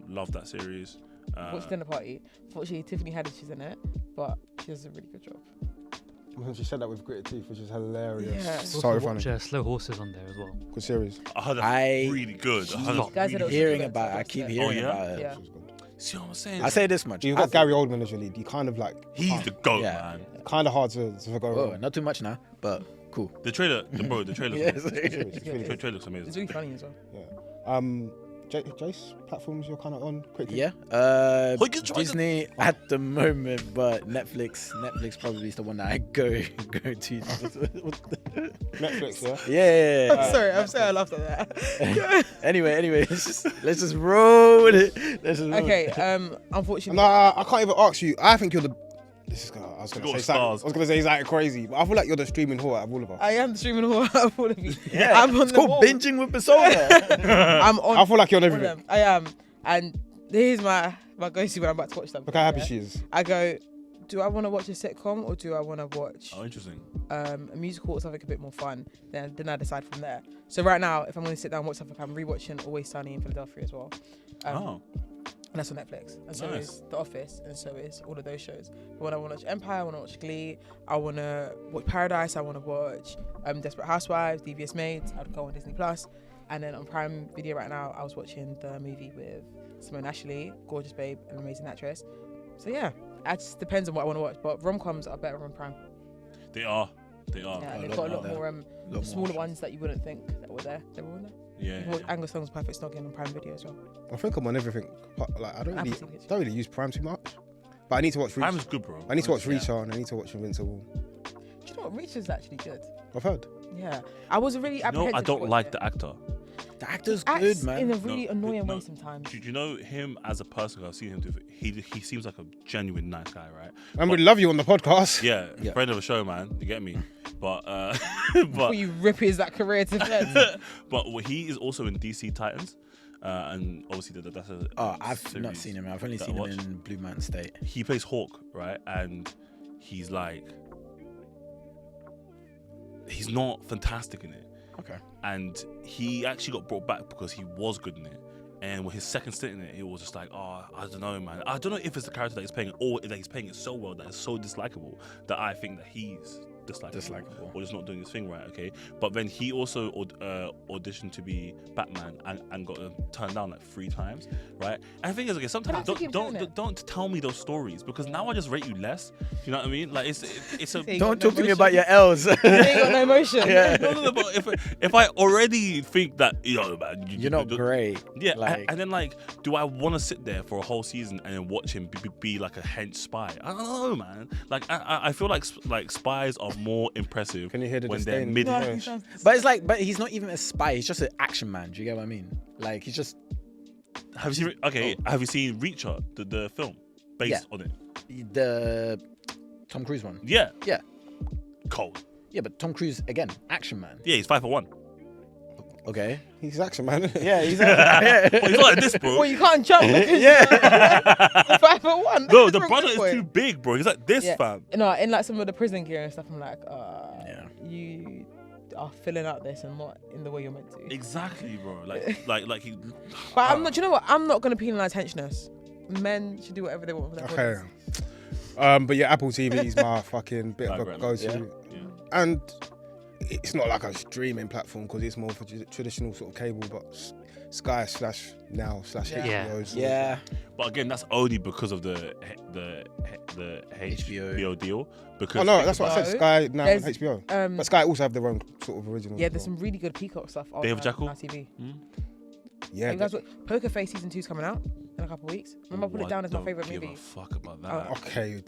Love that series. Watched Dinner Party. Unfortunately, Tiffany Haddish is in it, but she does a really good job. She said that with gritted teeth, which is hilarious. Yeah. So funny. Watch Slow Horses on there as well. Good series. I heard that's really good. Guys, really hearing about it. I keep hearing about it. Yeah. See what I'm saying? I say this much. You've got Gary Oldman as your lead. You kind of like. He's the GOAT, Yeah. man. Kind of hard to go Oh, wrong. not too much now, but cool. The trailer, the trailer. Yes. The trailer looks It's amazing. really funny as well. Yeah. Jace, platforms you're kind of on quickly. Yeah. Look at Disney at the moment, but Netflix probably is the one that I go to. Netflix, yeah. Yeah. I'm sorry, I laughed at that. Anyway, let's just roll it. Okay, unfortunately. No, I can't even ask you. I think you're the. I was You gonna got say stars. something. I was gonna say something crazy, but I feel like you're the streaming whore out of all of us. I am the streaming whore out of all of you. Yeah, I'm on it's the called wall. binging with Bisola. I'm on. I feel like you're on all of everything. them. I am. And here's my go-to when I'm about to watch something. Look how happy yeah? she is. I go, do I want to watch a sitcom or do I want to watch Oh, interesting. a musical or something a bit more fun? Then I decide from there. So right now, if I'm going to sit down and watch something, I'm rewatching Always Sunny in Philadelphia as well. And that's on Netflix. And so Nice. is The Office, and so is all of those shows. But when I want to watch Empire, I want to watch Glee, I want to watch Paradise, I want to watch Desperate Housewives, Devious Maids, I'd go on Disney Plus. And then on Prime Video right now, I was watching the movie with Simone Ashley, gorgeous babe, an amazing actress. So yeah, it just depends on what I want to watch. But rom-coms are better on Prime. They are. Yeah, they've got a lot more smaller ones that you wouldn't think that were there. They were on there. Yeah. You can watch Angus Thong's Perfect Snogging on Prime Video as well. I think I'm on everything. Like I don't Apple really, TV. don't really use Prime too much, but I need to watch. Prime is good, bro. I need to watch Yeah. Reacher and I need to watch Invincible. Do you know what? Reach is actually good. I've heard. Yeah, I was really No, apprehensive. I to don't watch like it. the actor. The actor's Acts good, in man. a really annoying way sometimes. Do you know him as a person? I've seen him do. He seems like a genuine nice guy, right? And we love you on the podcast. Yeah, Yeah. friend of the show, man. You get me? But Before you rip his that career to shreds. but he is also in DC Titans, and obviously that's a. Oh, I've not series seen him. I've only that seen I him watched. in Blue Mountain State. He plays Hawk, right? And he's like, he's not fantastic in it. Okay. And he actually got brought back because he was good in it. And with his second stint in it, he was just like, oh, I don't know, man. I don't know if it's the character that he's playing or that he's playing it so well that it's so dislikable that I think that he's dislikable or just not doing his thing right. Okay, but then he also auditioned to be Batman and got turned down like 3 times, right? And the thing is, okay, sometimes don't tell me those stories because now I just rate you less. You know what I mean? Like it's a don't talk to me about your L's. You ain't got no emotion. Yeah. No, but if I already think that man, you're not great. Yeah, like, and then like, do I want to sit there for a whole season and then watch him be like a hench spy? I don't know, man. Like I feel like spies are more impressive. Can you hear the when they're disdain? mid? but it's like, but he's not even a spy. He's just an action man. Do you get what I mean? Like he's just. Have you seen? Okay, have you seen Reacher, the film based on it? The Tom Cruise one. Yeah. Yeah. Cold. Yeah, but Tom Cruise again, action man. Yeah, he's 5 for 1. Okay. He's action man. Yeah, he's yeah. Well, he's not like this, bro. Well, you can't jump because Yeah. you're 5'1". No, the brother is too big, bro. He's like this, fam. No, in like some of the prison gear and stuff, I'm like, Yeah. you are filling out this and not in the way you're meant to. Exactly, bro. Like he. But I'm not. Do you know what? I'm not gonna penalise henchness. Men should do whatever they want with their Okay. bodies. But yeah, Apple TV is my fucking bit of a Right, go-to. yeah. And it's not like a streaming platform because it's more for traditional sort of cable, but Sky /Now /HBO. Yeah. Yeah. But again, that's only because of the HBO deal. Because Oh no, that's what I said. Sky Now and There's, HBO. But Sky also have their own sort of original. Yeah, there's some really good Peacock stuff on They have Jackal? Now TV. Yeah. You guys, Poker Face season 2's coming out in a couple of weeks. Remember, I put it down as my favourite Give movie. a fuck about that. Okay.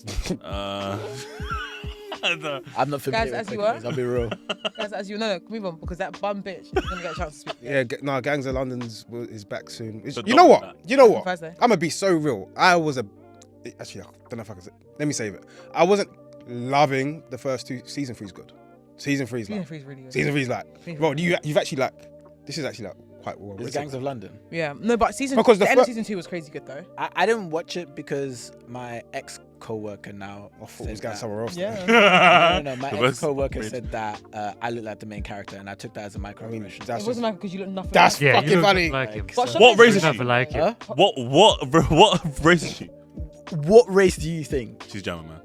I'm not familiar Guys, as with you Pokémon, were. I'll be real. Guys, as you know, move on because that bum bitch is gonna get a chance to speak. Yeah, Gangs of London's is back soon. So You know what? don't- You know what? Thursday. I'm gonna be so real. Actually, I don't know if I can say. Let me save it. I wasn't loving the first 2. Season 3's good. Season 3's Season like. 3's really good. Season 3's like. Bro, you've actually like. This is actually like quite well It's written. Gangs of London. Yeah, no, but Because the the end of fir- season 2 was crazy good though. I didn't watch it because my ex co-worker now. I thought it was said going that- somewhere else. Yeah. No, my The ex best co-worker bridge. said that I look like the main character, and I took that as a I mean, microaggression. that's It wasn't like because you look nothing. That's like Yeah, fucking you look funny. like him. But so- What race is Nothing she? like him. Huh? What race is she? What race do you think? She's German, man.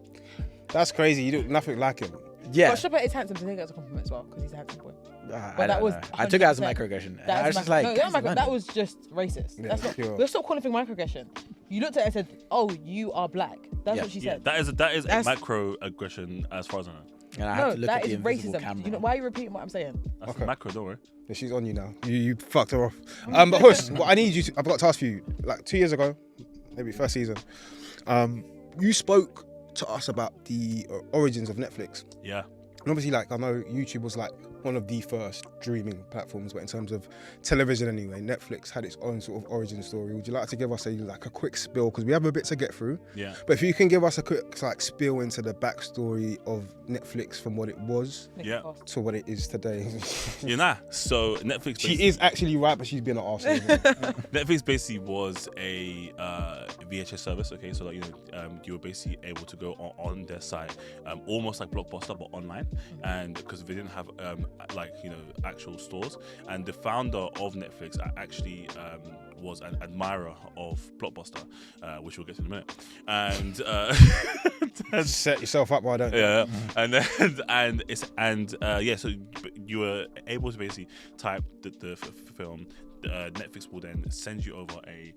That's crazy. You look nothing like him. Yeah. But Shopper is handsome to take it as a compliment as well because he's a handsome boy. I that don't was know. I took it as a 100%. microaggression. That I was just like, no, Gangs of that London. was just racist. Yeah, That's not. pure. We're still calling thing microaggression. You looked at it and said, "Oh, you are black." That's Yeah. what she Yeah, said. that is a That's- microaggression as far as I know. And I No, have to look that at the is invisible racism. camera. You know, why are you repeating what I'm saying? That's Okay. macro, don't worry. Yeah, she's on you now. You fucked her off. But Huss, what I need you to, I've got a task for you. Like 2 years ago, maybe first season, you spoke to us about the origins of Netflix. Yeah. And obviously, like, I know YouTube was like one of the first streaming platforms, but in terms of television anyway, Netflix had its own sort of origin story. Would you like to give us a quick spill? Because we have a bit to get through. Yeah. But if you can give us a quick like spill into the backstory of Netflix from what it was Yeah. to what it is today. You know, so Netflix. She is actually right, but she's been an arsehole. Netflix basically was a VHS service. Okay, so like you were basically able to go on their site, almost like Blockbuster but online, and because they didn't have actual stores, and the founder of Netflix actually was an admirer of Blockbuster, which we'll get to in a minute, and Set yourself up, why don't you? yeah, and then so you were able to basically type the film. Netflix will then send you over a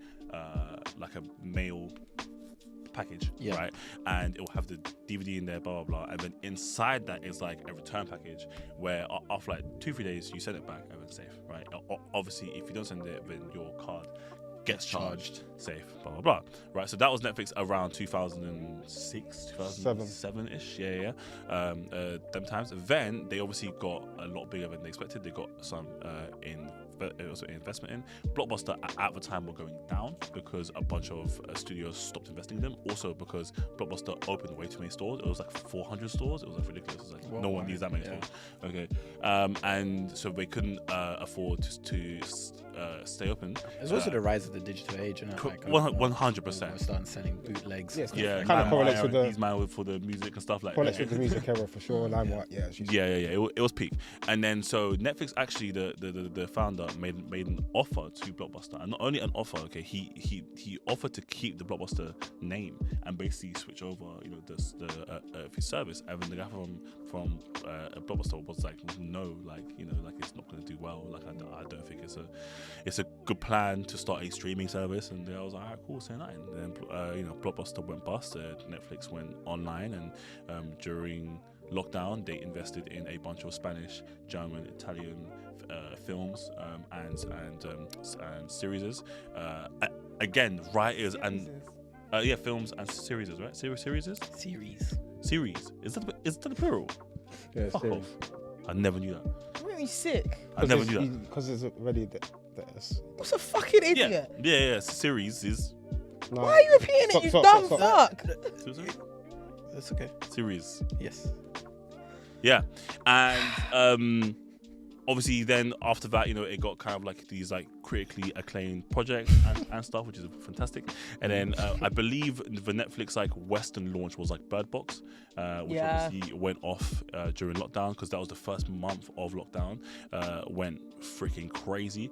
mail package, Yeah. right? And it will have the DVD in there, blah blah blah. And then inside that is like a return package where after like 2-3 days you send it back and it's safe, right? Obviously, if you don't send it, then your card gets charged, safe, blah blah blah, right? So that was Netflix around 2006, 2007-ish, yeah. Them times. Then they obviously got a lot bigger than they expected. They got some also investment in. Blockbuster at the time were going down because a bunch of studios stopped investing in them. Also because Blockbuster opened way too many stores. It was like 400 stores. It was like ridiculous. It was like no one needs that many stores. Okay, and so they couldn't afford to stay open. It's also the rise of the digital age, isn't it? Like, 100%. We're starting sending bootlegs. Yes, Yeah, kind of correlates with the these man for the music and stuff like correlates that. with the music era for sure. LimeWire, It was peak. And then so Netflix actually the founder made an offer to Blockbuster, and not only an offer. Okay, he offered to keep the Blockbuster name and basically switch over, the service. And then the guy from Blockbuster was like, no, like it's not going to do well. Like I don't think it's a good plan to start a streaming service. And I was like, alright, cool, say nothing. And then Blockbuster went bust. Netflix went online, and during lockdown they invested in a bunch of Spanish, German, Italian films and series. Again, writers and films and series, right? Series. Is that the plural? Yeah, Fuck off. I never knew that. What makes me sick? I never knew that. Because there's already What's a fucking idiot? Yeah. Series is No. Why are you repeating it, you dumb fuck? That's okay. series. Yes. Yeah, and obviously then after that, it got kind of like these like critically acclaimed projects and stuff, which is fantastic. And then I believe the Netflix like Western launch was like Bird Box, which obviously went off during lockdown, because that was the first month of lockdown. Went freaking crazy.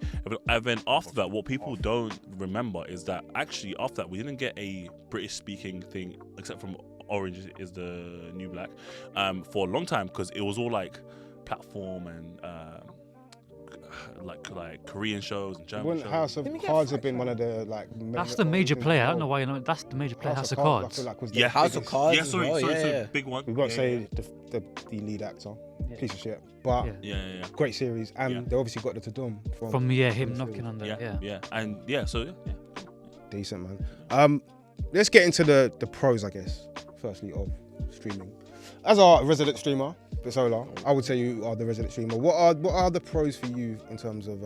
And then after that, what people don't remember is that actually after that we didn't get a British speaking thing except from Orange is the New Black for a long time, because it was all like platform and like Korean shows and German Wouldn't shows. House of Cards have been one of the like? That's the major player. I don't know why that's the major player. House of Cards. I feel like was Yeah, House of Cards. Yeah, as sorry, well, yeah. big one. We won't say the lead actor, piece of shit, but Yeah. great series, and they obviously got the Tadum From him knocking on the decent, man. Let's get into the pros, I guess. Firstly, of streaming. As our resident streamer, Bisola, I would say you are the resident streamer. What are the pros for you in terms of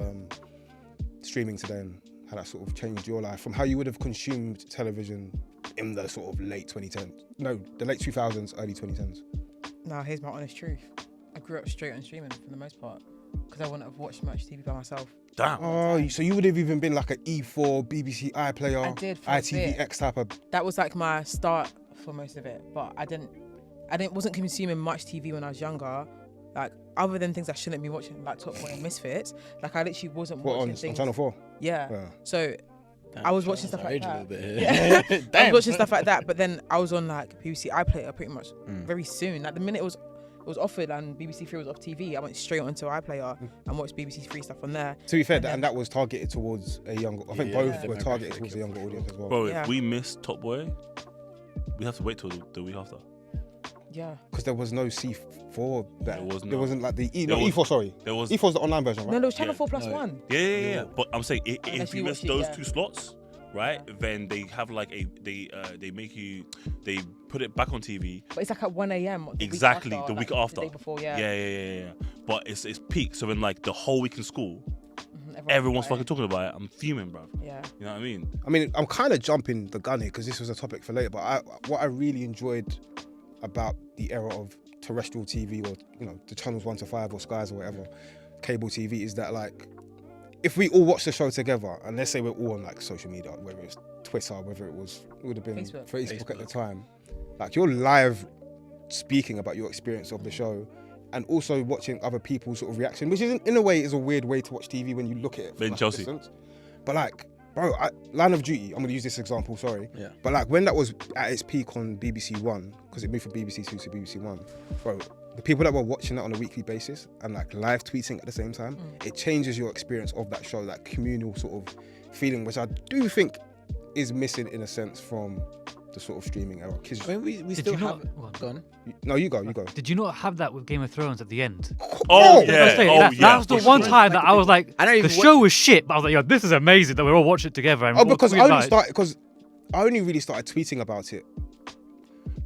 streaming today, and how that sort of changed your life from how you would have consumed television in the sort of late 2010s? No, the late 2000s, early 2010s. Now, here's my honest truth. I grew up straight on streaming for the most part, because I wouldn't have watched much TV by myself. Damn. Oh, so you would have even been like an E4, BBC iPlayer, I did for a bit. ITVX type of. That was like my start for most of it, but I wasn't consuming much TV when I was younger. Like, other than things I shouldn't be watching, like Top Boy and Misfits. Like, I literally wasn't watching on things. Channel 4? Yeah. So I was watching stuff like that. Yeah. I was watching stuff like that, but then I was on like BBC iPlayer pretty much very soon. Like the minute it was offered and BBC Three was off TV, I went straight onto iPlayer and watched BBC Three stuff on there. To be fair, that was targeted towards a younger. I think both were targeted demographic, towards a younger audience as well. Bro, if we miss Top Boy, we have to wait till the week after. Yeah. Because there was no C4. There was There wasn't like the There was- E4. Sorry, There was E4's the online version, No, right? there was Channel Yeah. 4 plus No. 1. Yeah. But I'm saying Unless if you you miss watch it, those yeah. two slots, right, then they have like they put it back on TV. But it's like at 1 a.m. Exactly, the the week week after. after. The day before, yeah. Yeah. But it's peak. So when like the whole week in school, Mhm, everyone's got fucking talking about it. I'm fuming, bro. it. Yeah. You know what I mean? I mean, I'm kind of jumping the gun here because this was a topic for later. But what I really enjoyed about the era of terrestrial TV, or the channels 1 to 5 or Skies or whatever, cable TV, is that like, if we all watch the show together, and let's say we're all on like social media, whether it's Twitter, whether it would have been Facebook at the time, like you're live speaking about your experience of the show, and also watching other people's sort of reaction, which is in a way is a weird way to watch TV when you look at it from Ben like, a Chelsea. distance. But like, bro, Line of Duty, I'm gonna use this example, sorry. Yeah. But like when that was at its peak on BBC One, because it moved from BBC Two to BBC One, bro, the people that were watching that on a weekly basis and like live tweeting at the same time, it changes your experience of that show, that communal sort of feeling, which I do think is missing in a sense from the sort of streaming era. I mean, we Did still you have. not- Gone. No, you go. Did you not have that with Game of Thrones at the end? Oh Bro, yeah. That was the one time that I was like, I don't the even show was shit, but I was like, yo, this is amazing that we're all watching it together. And Oh, we're all because I talking only really started tweeting about it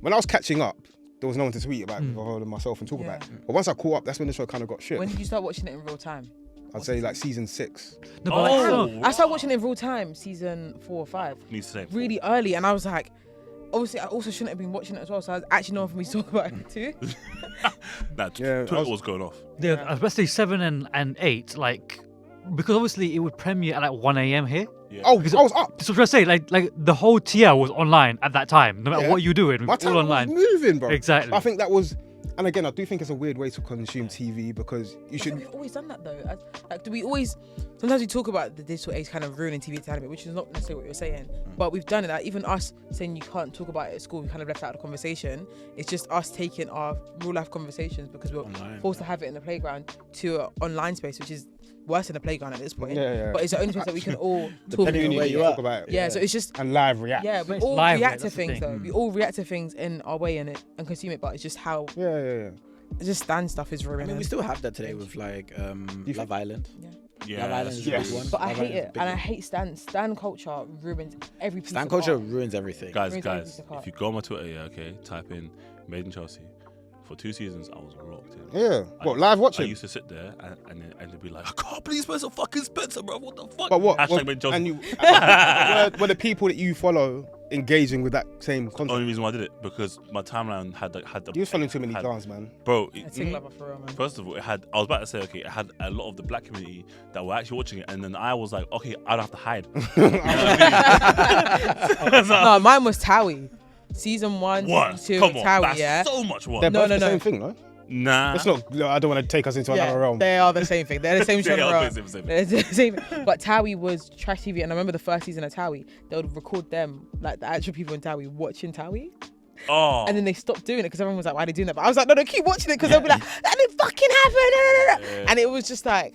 when I was catching up. There was no one to tweet about it other than myself and talk about it. But once I caught up, that's when the show kind of got shit. When did you start watching it in real time? I'd say like season 6. No, but like, Oh. I started watching it in real time, season 4 or 5, Needs to say. really early, and I was like, obviously, I also shouldn't have been watching it as well, so I was actually knowing for me to talk about it too. Nah, Yeah, Twitter was going off. especially 7 and 8, like because obviously it would premiere at like 1 a.m. here. Yeah. Oh, because I was up. So what I say, like the whole TL was online at that time. No matter Yeah. what you do, it My was time all online. was moving, bro. Exactly. I think that was, and again, I do think it's a weird way to consume TV because you should. We've always done that though. Like, do we always? Sometimes we talk about the digital age kind of ruining TV entertainment, which is not necessarily what you're saying. But we've done it. Like, even us saying you can't talk about it at school, we kind of left out of the conversation. It's just us taking our real life conversations because we're Online, forced to have it in the playground to an online space, which is worse than a playground at this point. Yeah. But it's the only place that we can all talk Depending on about. where you are. Talk about it. Yeah, so it's just. And live react. Yeah, we It's all live, react to that's the things thing. though. We all react to things in our way and consume it, but it's just how Yeah. it's just Stan stuff is I ruining. mean, we still have that today with like Love Island. Yeah, Love Island that's is true. a big one. But I Love hate Island is a it, big and I one. hate Stan culture ruins every piece Stan of culture art. ruins everything. Guys, Ruins every piece of art. if you go on my Twitter, yeah, okay, type in Made in Chelsea. For 2 seasons, I was locked in. Yeah. I What, used- live I watching? used to sit there and they'd be like, I can't believe Spencer fucking Spencer, bro. What the fuck? But what? Hashtag Made in Chelsea. And you, were the people that you follow engaging with that same content? Only reason why I did it because my timeline had the. You was following too many had- dance, man. Bro, I think lover for real, man. first of all, it had. I was about to say, okay, it had a lot of the black community that were actually watching it, and then I was like, okay, I don't have to hide. You know what I mean? So- No, mine was Towie. Season 1, What? season 2, Come on, Towie, that's yeah. so much work. They're No, both no, the no. same thing, no? Nah, It's not. No, I don't want to take us into another realm. They are the same thing. They're the same Yeah, genre. okay, same. They're the same. But Towie was trash TV, and I remember the first season of Towie, they would record them, like the actual people in Towie, watching Towie, Oh, and then they stopped doing it because everyone was like, "Why are they doing that?" But I was like, "No, keep watching it," because they'll be like, "That didn't fucking happen," Yeah. and it was just like,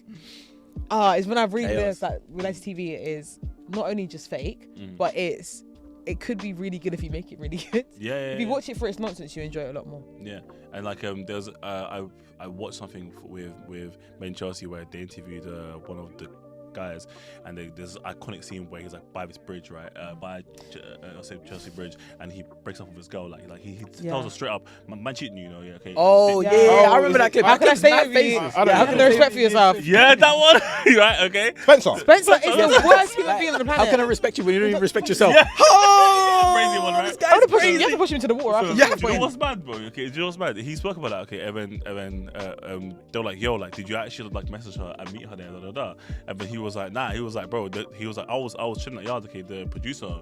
it's when I've realized Chaos. that reality TV is not only just fake, but it could be really good if you make it really good. yeah. If you watch it for its nonsense, you enjoy it a lot more. Yeah, and like there's I watched something with Made in Chelsea where they interviewed one of the guys, and there's an iconic scene where he's like by this bridge, right, by Chelsea Bridge, and he breaks up with his girl, like he tells her straight up, man cheating you, yeah, okay. Oh Yeah. yeah, Oh, I remember that clip. How can I stay Mad with you? faces. I don't How know. can I respect for yourself? Yeah, that one, right? Okay. Spencer. Spencer is the worst human being on the planet. How can I respect you when you don't even respect yourself? Yeah. Oh, Crazy one, right? this I guy's would have pushed him. crazy. You have to push him into the water. So, after do some you know point. what's mad, bro? Okay, do you know what's mad? He spoke about that. Okay, and then they were like, "Yo, like, did you actually like message her and meet her there?" And then he was like, "Nah." He was like, "Bro," he was like, "I was chilling at yard. Okay, the producer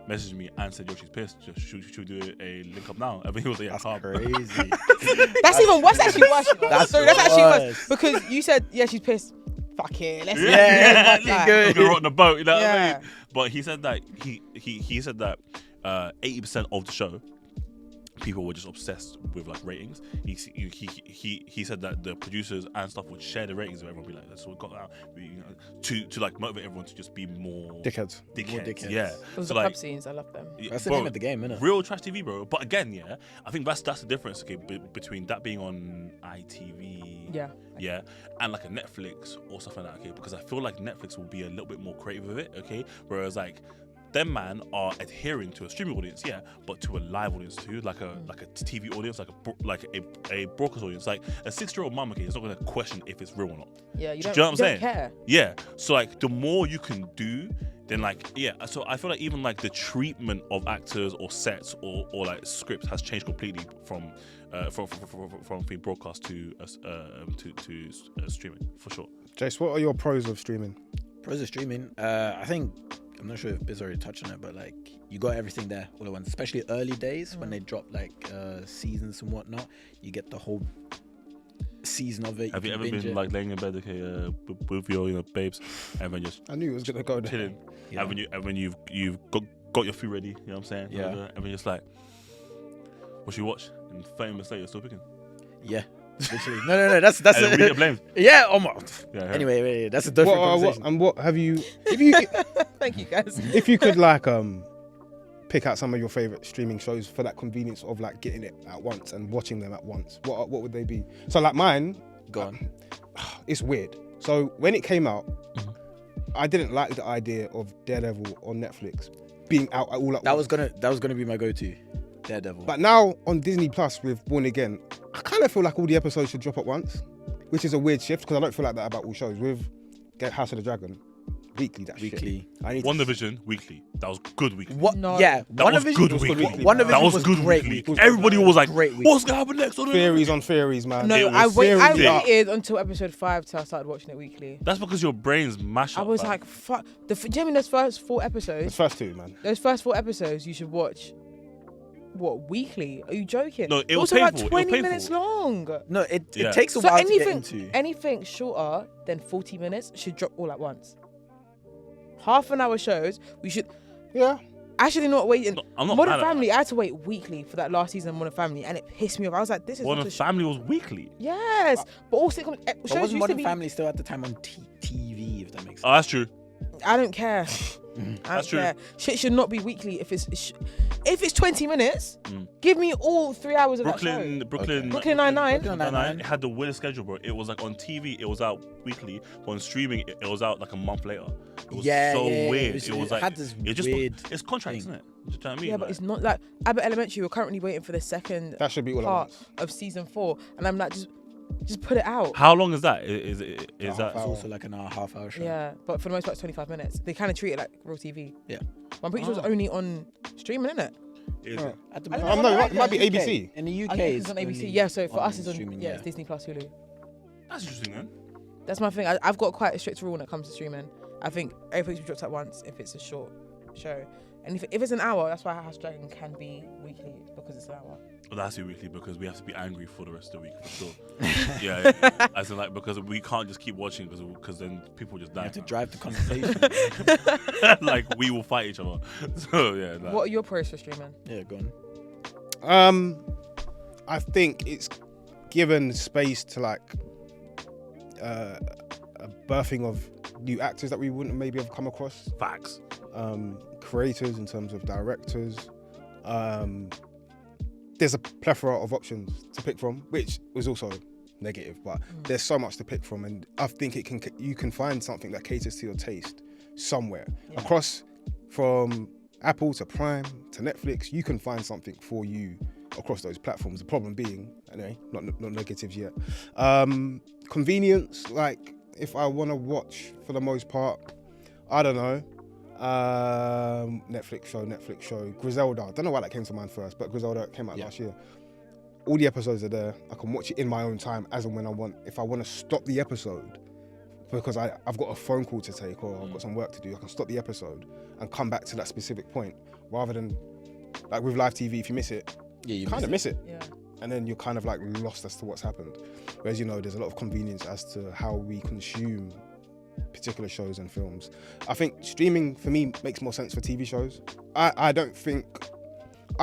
messaged me and said, yo, she's pissed. Should we do a link up now?" And then he was like, "Yeah, calm." Crazy. That's even worse. That's actually worse. That's That's actually worse worse. because you said, "Yeah, she's pissed." Fuck it. Let's Yeah, yeah, good. We're on the boat, you know what I Yeah. mean? But he said that he said that 80% of the show, people were just obsessed with like ratings. He said that the producers and stuff would share the ratings with everyone, be like, "That's what we got now," to like motivate everyone to just be more Dickheads. More dickheads. Yeah, Those so are like pub scenes. I love them. That's the bro, name of the game, innit? real trash TV, bro. But again, yeah, I think that's the difference, okay, between that being on ITV, Yeah. and like a Netflix or something like that, okay, because I feel like Netflix will be a little bit more creative with it, okay, whereas like them man are adhering to a streaming audience, yeah, but to a live audience too, like a TV audience, like a broadcast audience. Like a 6-year-old mum, okay, is not gonna question if it's real or not. Yeah, you Do don't, you know what I'm saying? care. Yeah. So like the more you can do, then like yeah. So I feel like even like the treatment of actors or sets or like scripts has changed completely from being broadcast to streaming for sure. Jace, what are your pros of streaming? Pros of streaming. I think I'm not sure if Biz already touched on it, but like you got everything there all at once. Especially early days when they drop like seasons and whatnot, you get the whole season of it. Have you can ever binge been it. like laying in bed, okay, with your babes, and then just I knew it was gonna go there. chilling, Yeah. and when you've got your food ready, you know what I'm saying? Yeah. And then you're just like, what should you watch? And 30 minutes later, you're still picking. Yeah, literally. No. That's And then we get blamed. yeah. Almost. Yeah. Anyway, that's a different conversation. What have you? If you Thank you, guys. if you could like pick out some of your favorite streaming shows for that convenience of like getting it at once and watching them at once, what would they be? So like mine, Go on. it's weird. So when it came out, I didn't like the idea of Daredevil on Netflix being out all at That once. was gonna be my go-to. Daredevil. But now on Disney Plus with Born Again, I kind of feel like all the episodes should drop at once, which is a weird shift because I don't feel like that about all shows. With House of the Dragon, weekly. That's Weekly. Shit. I need One to Division weekly. That was good weekly. What? No. Yeah, That One was Division good weekly. One Division That was good great weekly. Everybody was like, Great week. "What's gonna happen next?" theories on theories, man. No, It I was serious. waited until episode 5 till I started watching it weekly. That's because your brain's mash up. I was fam. like, fuck. Do you mean those first 4 The episodes? first two, man. Those first 4 episodes you should watch. What, weekly? Are you joking? No, it was also painful. like It was 20 painful. minutes long. No, it Yeah. takes a So while to get into. anything shorter than 40 minutes should drop all at once. Half an hour shows, we should Yeah. actually not waiting. No, I'm not Modern mad at Family, I had to wait weekly for that last season of Modern Family, and it pissed me off. I was like, this is Modern not a Family was weekly. Yes, but also shows But used wasn't to Modern be. Family still at the time on TV? If that makes sense. Oh, that's true. I don't care. I That's don't true. care. Shit should not be weekly. If it's 20 minutes, Mm. give me all 3 hours of that Brooklyn Brooklyn Nine-Nine. Brooklyn Nine-Nine Nine-Nine. had the weirdest schedule, bro. It was like on TV, it was out weekly, but on streaming, it was out like a month later. It was so weird. It was like had this it just weird. it's contracts, thing. isn't it? Do you know what I mean? Yeah, but it's not like Abbott Elementary. We're currently waiting for the second That should be all at part once. of season 4, and I'm like, just put it out. How long is that? Is Half that? It's hour. also like an hour, half-hour show. Yeah, but for the most part, it's 25 minutes. They kind of treat it like real TV. Yeah. But I'm pretty sure it's only on streaming, isn't it? Is Oh. it? At the I don't moment. know, it might be UK. ABC. In the UK, It's on ABC. Yeah, so for us, it's on. streaming. Yeah, it's Disney Plus, Hulu. That's interesting, man. That's my thing. I've got quite a strict rule when it comes to streaming. I think everything should be dropped at once if it's a short show. And if it's an hour, that's why House of Dragon can be weekly, because it's an hour. Well, that's it weekly because we have to be angry for the rest of the week for sure. yeah, as in like because we can't just keep watching because then people just You die. have to drive the conversation. Like we will fight each other. So yeah. Like, What are your pros for streaming? Yeah, go on. I think it's given space to like a birthing of new actors that we wouldn't maybe have come across. Facts. Creators in terms of directors. There's a plethora of options to pick from, which was also negative, but there's so much to pick from, and I think you can find something that caters to your taste somewhere across, from Apple to Prime to Netflix. You can find something for you across those platforms. The problem being, anyway, not negatives yet. Convenience, like if I want to watch, for the most part, I don't know. Netflix show Griselda. I don't know why that came to mind first, but Griselda came out last year. All the episodes are there. I can watch it in my own time as and when I want. If I want to stop the episode because I've got a phone call to take or I've got some work to do, I can stop the episode and come back to that specific point, rather than like with live TV, if you miss it, You kind of miss it. Yeah. And then you're kind of like lost as to what's happened. Whereas, there's a lot of convenience as to how we consume particular shows and films. I think streaming for me makes more sense for TV shows. I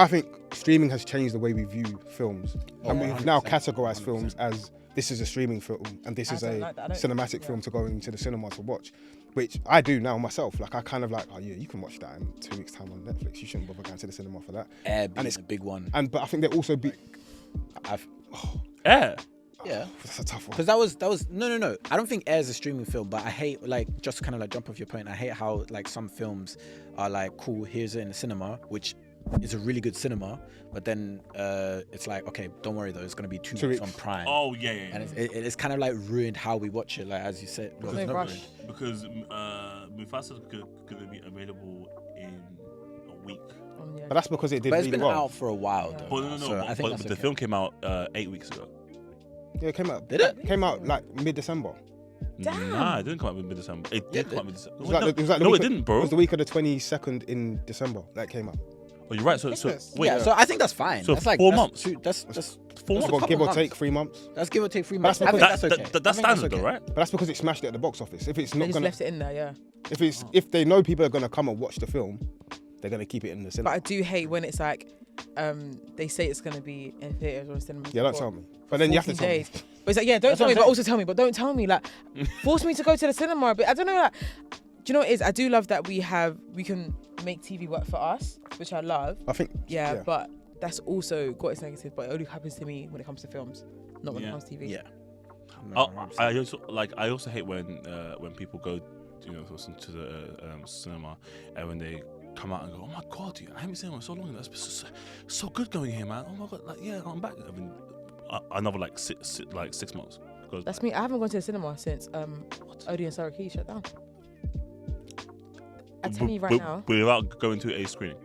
think streaming has changed the way we view films. And we've now 100%. categorized films as this is a streaming film and this is a like that. I don't- cinematic film to go into the cinema to watch, which I do now myself. Like I kind of like, oh yeah, you can watch that in 2 weeks time on Netflix. You shouldn't bother going to the cinema for that. Air And being it's a big one. But I think there also be Yeah. Yeah. that's a tough one. Because that was no. I don't think Air is a streaming film, but I hate, like, just to kind of like jump off your point, I hate how like some films are like, cool, here's it in the cinema, which is a really good cinema, but then it's like, okay, don't worry though, it's gonna be 2 weeks on Prime. Oh yeah. And it's kind of like ruined how we watch it, like as you said. Well, No it's not rush. ruined. Because Mufasa's gonna be available in a week. Yeah. But that's because it did But it's really been well. out for a while though. But no. So I think but that's the okay. film came out 8 weeks ago. Yeah, it came out. Did it? Came out like mid-December. Damn. Nah, it didn't come out in mid-December. It did come out mid-December. It was like the No, week it of- didn't, bro. It was the week of the 22nd in December that came out. Oh, you're right. So wait. Yeah, so I think that's fine. So that's like 4 that's months. That's 4 that's months. a What, couple give or months. take 3 months. That's give or take 3 months. That's I think because- that's okay. That's I think standard, okay. though, right? But that's because it smashed it at the box office. If it's They not just gonna, left it in there, yeah. if they know people are gonna come and watch the film, they're gonna keep it in the But cinema. I do hate when it's like, they say it's gonna be in theaters or in cinemas. Yeah, don't for tell me. But then you have to 14 tell days. me. But it's like, yeah, don't That's tell what me, I'm but saying. also tell me. But don't tell me, like, force me to go to the cinema. But I don't know, like, do you know what it is? I do love that we can make TV work for us, which I love. I think. Yeah, but that's also got its negatives. But it only happens to me when it comes to films, not when it Yeah. comes to TV. Yeah. I also hate when people go, to the cinema and when they come out and go, oh my god, dude, I haven't seen one in so long. That's so good going here, man. Oh my god, like yeah, I'm back. I mean, another like 6 months. That's me. I haven't gone to the cinema since Odie and Sarah Key shut down. I tell you right now. Without going to a screening.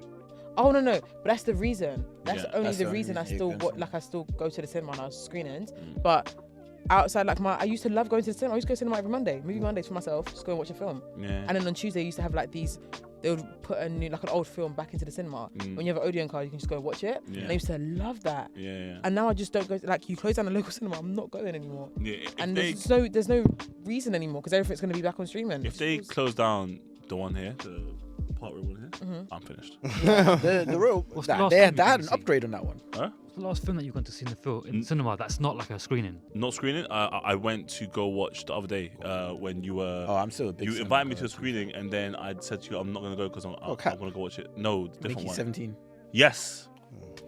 Oh no, but that's the reason. That's only that's the the reason I only still reason. I still go to the cinema and I was screenings. But outside, like I used to love going to the cinema. I used to go to the cinema every Monday, movie Mondays for myself, just go and watch a film. Yeah. And then on Tuesday, I used to have like these. They would put a new, like an old film back into the cinema. When you have an Odeon card, you can just go and watch it. Yeah. And I used to love that. Yeah. And now I just don't go. Like you close down the local cinema, I'm not going anymore. Yeah. And there's no reason anymore because everything's going to be back on streaming. If they close down the one here, the part room one here, I'm finished. The real What's the last they film had you an can see? upgrade on that one. Huh? What's the last film that you went to see in the cinema that's not like a screening? Not screening. I went to go watch the other day when you were. Oh, I'm still a big. You cinema invited me goer. to a screening, and then I said to you, "I'm not gonna go because I'm Cap. gonna go watch it." No, different Mickey one. 17. Yes,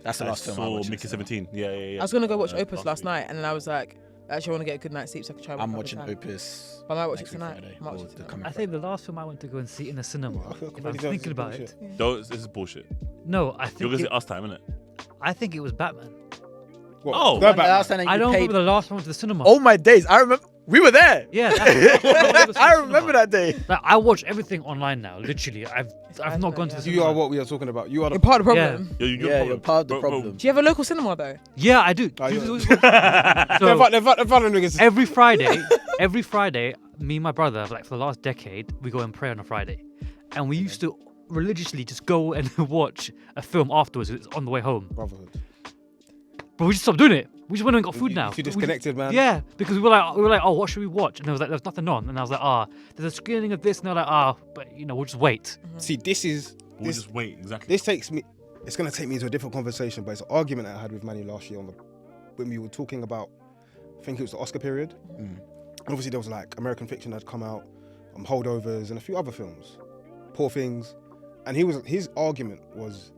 That's the I last film I saw watched. in Mickey the cinema. 17. Yeah. I was going to go watch Uh, Opus last week. night, and then I was like, actually, I want to get a good night's sleep so I can try. I'm and watching time. Opus. But I might watch it next week tonight. Friday, I might watch or it the tonight. coming I think the last film I went to go and see in the cinema. I feel If completely I'm thinking jealous about of it, bullshit. This is bullshit. no, I You're think gonna see it, us time, innit? I think it was Batman. What? Oh. Go The back. last time that I you don't paid- remember the last one to the cinema. Oh my days! I remember we were there. Yeah, that's I remember that day. Like, I watch everything online now. Literally, I've not gone to the cinema. You are what we are talking about. You are the You're part of the problem. You're part of the problem. Do you have a local cinema though? Yeah, I do. Oh, yeah. So, They're violent niggas. every Friday, me and my brother, like for the last decade, we go and pray on a Friday, and we used to religiously just go and watch a film afterwards. It's on the way home, Brotherhood. but we just stopped doing it. We just went and got food now. You disconnected, man. Yeah, because we were like, oh, what should we watch? And there was nothing on, and I was like, there's a screening of this, and they're like, but we'll just wait. See, this is We'll this. just wait. Exactly. This takes me. It's gonna take me into a different conversation, but it's an argument that I had with Manny last year when we were talking about. I think it was the Oscar period. And obviously there was like American Fiction had come out, Holdovers, and a few other films, Poor Things, and his argument was,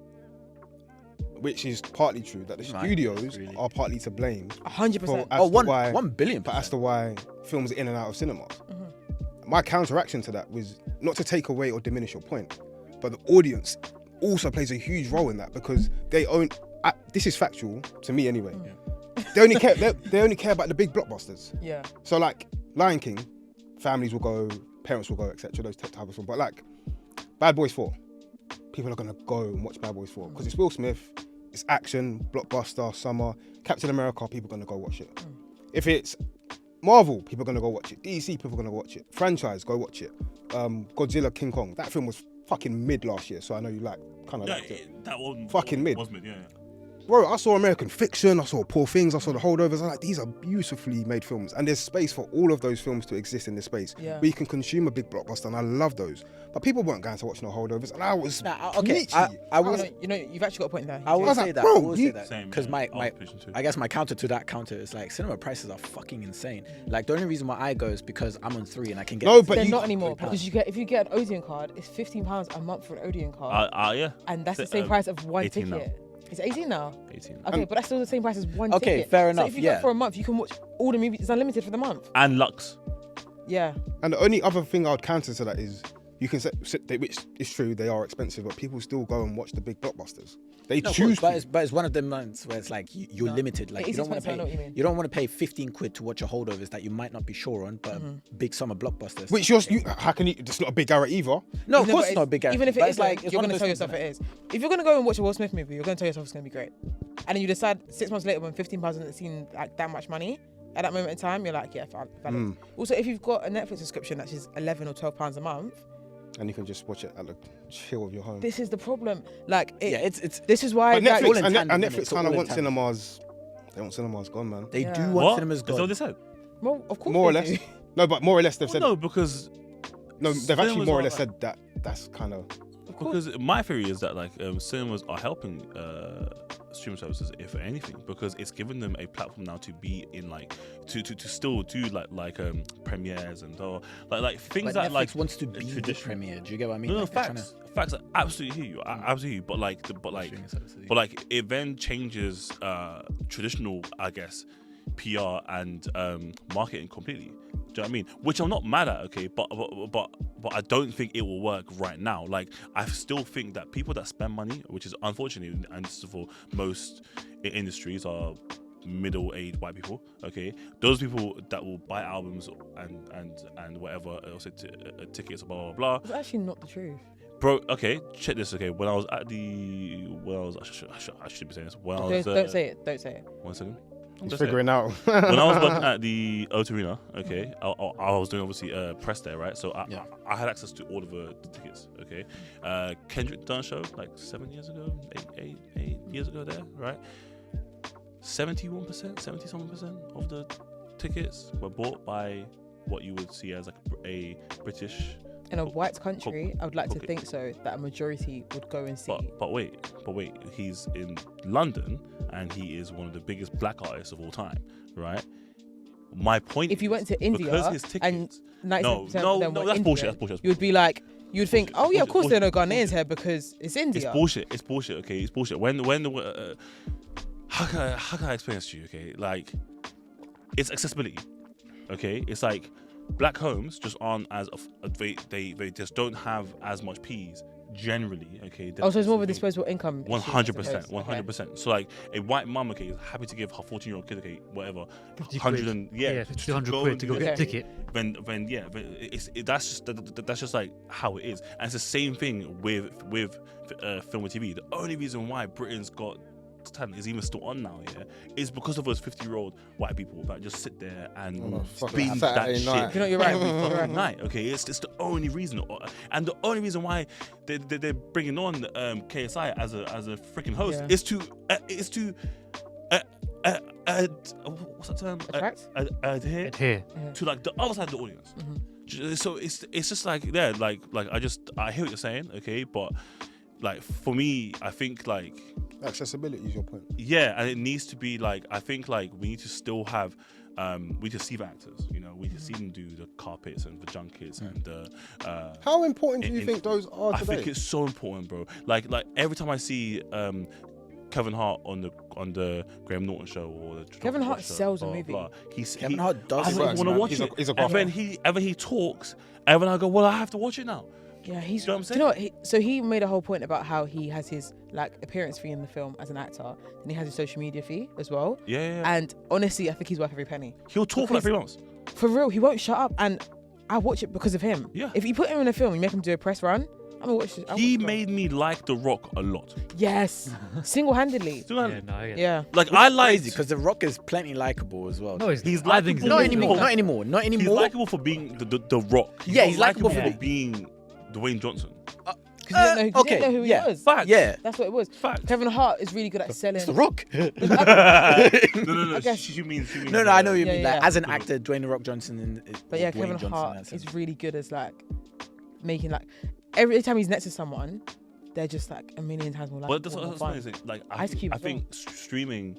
which is partly true, that the studios are partly to blame. 100%. Oh, 1 billion. But as to why films are in and out of cinemas. My counteraction to that was not to take away or diminish your point, but the audience also plays a huge role in that because they own. This is factual to me anyway. They only care. They only care about the big blockbusters. Yeah. So like Lion King, families will go, parents will go, etc. Those type of films. But like Bad Boys 4, people are gonna go and watch Bad Boys 4 because it's Will Smith, it's action, blockbuster, summer. Captain America, people are gonna go watch it. If it's Marvel, people are gonna go watch it. DC, people are gonna watch it. Franchise, go watch it. Godzilla, King Kong, that film was fucking mid last year, so I know you kind of liked it. That one Fucking mid. Was mid, yeah. Bro, I saw American Fiction, I saw Poor Things, I saw The Holdovers. I'm like, these are beautifully made films. And there's space for all of those films to exist in this space. Yeah. Where you can consume a big blockbuster, and I love those. But people weren't going to watch No Holdovers, and I was Okay, preachy. I will. You've actually got a point there. I will was say like, that. bro, I will say that Same, because yeah. my I was pushing too. I guess my counter to that counter is like cinema prices are fucking insane. Like the only reason why I go is because I'm on 3 and I can get. No, but They're you- not anymore £3. because if you get an Odeon card, it's £15 a month for an Odeon card, Yeah. and that's the same price of one 18 now. ticket. It's 18 now. 18. Okay, but that's still the same price as one Okay, ticket. fair So enough, if you yeah. go for a month, you can watch all the movies. It's unlimited for the month. And Lux. Yeah. And the only other thing I would counter to that is, you can say, which is true, they are expensive, but people still go and watch the big blockbusters. They No, of choose course, to. but it's one of them months where it's like you're limited. Like It you is don't want to expensive, I know what you pay. mean. You don't want to pay 15 quid to watch a Holdovers that you might not be sure on, but big summer blockbusters. Which how can you? It's not a big arrow either. no, of Even course if it's not a big. Even if but it it's is, like you're one going of to those tell things yourself it is. If you're going to go and watch a Will Smith movie, you're going to tell yourself it's going to be great. And then you decide 6 months later when £15 doesn't seem like that much money, at that moment in time, you're like, yeah, valid. Also, if you've got a Netflix subscription that's just £11 or £12 a month, And you can just watch it at the chill of your home. this is the problem. Like, Yeah, it's. this is why. But like, Netflix, in and tandem, Netflix innit? It's kind of all in want tandem. cinemas. They want cinemas gone, man. Yeah. They do want What? cinemas Is that gone. what they said? well, of course, More or they less. do. No, but more or less they've Well, said. no, because No, they've actually cinemas more or are less like- said that. That's kind of. Because my theory is that like cinemas are helping streaming services, if anything, because it's given them a platform now to be in like to still do like premieres and like things But that Netflix like wants to be the traditional- premiere. Do you get what I mean? No, Like, they're facts. I absolutely hear you. I absolutely hear you. But like Streaming services, but like it then changes traditional, I guess, PR and marketing completely. Do you know what I mean? Which I'm not mad at, okay, but I don't think it will work right now. Like I still think that people that spend money, which is unfortunately, and this is for most industries, are middle-aged white people. Okay, those people that will buy albums and whatever else, tickets, blah blah blah. It's actually not the truth. bro. Okay, check this. Okay, when I was at the, I should be saying this. When I was, Don't say it. Don't say it. 1 second. He's Just say it. figuring out. When I was working at the O2 Arena, okay, I was doing obviously press there, right? So I had access to all of the tickets, okay. Kendrick done a show like 7 years ago, 8 years ago there, right? 70% of the tickets were bought by what you would see as like a British. In a white country, I would like to think so, that a majority would go and see. But wait, he's in London and he is one of the biggest black artists of all time, right? My point if you went to India because his tickets, and 97% of them were that's Indian, bullshit. you would be like, you'd think, oh yeah, of course there are no Ghanaians here because it's India. It's bullshit. Okay, it's bullshit. How can I explain this to you? Okay, like it's accessibility. Okay, it's like black homes just aren't as they just don't have as much P's generally. Okay. So it's more of a disposable income. 100%. So like a white mum, okay, is happy to give her 14-year-old kid, okay, whatever, 100 quid to go get a ticket. That's just like how it is, and it's the same thing with film and TV. The only reason why Britain's got talent is even still on now, is because of those 50-year-old white people that just sit there and binge that shit. You know, you're right. Night, okay, it's the only reason, and the only reason why they're bringing on KSI as a freaking host is to what's that term? Adhere to like the other side of the audience. Mm-hmm. So it's just like like I hear what you're saying, okay, but like for me, I think like accessibility is your point. Yeah, and it needs to be like, I think like we need to still have we just see the actors, you know, we just see them do the carpets and the junkets and the how important do you think those are today? I think it's so important, bro. Like every time I see Kevin Hart on the Graham Norton show or the Kevin Hart sells a movie. Kevin Hart does. I want to watch it. And then he talks, and then I go, well, I have to watch it now. Yeah, he's. You know what I'm saying? You know what? So he made a whole point about how he has his like appearance fee in the film as an actor, and he has his social media fee as well. Yeah. And honestly, I think he's worth every penny. He'll talk for like 3 months. For real, he won't shut up, and I watch it because of him. Yeah. If you put him in a film, you make him do a press run, I'm gonna watch it. He made me like The Rock a lot. Yes, single-handedly. Yeah. Like I like because The Rock is plenty likable as well. No, he's likable. Not anymore. He's likable for being the Rock. He's likable for being Dwayne Johnson. Because you didn't know who he was. Fact. Yeah. That's what it was. Fact. Kevin Hart is really good at selling. It's The Rock. No. She means. No, I know what you mean. Yeah. Like, as an actor, Dwayne The Rock Johnson. But yeah, Kevin Hart is really good as like making like every time he's next to someone, they're just like a million times more like. But that's amazing. Like I think streaming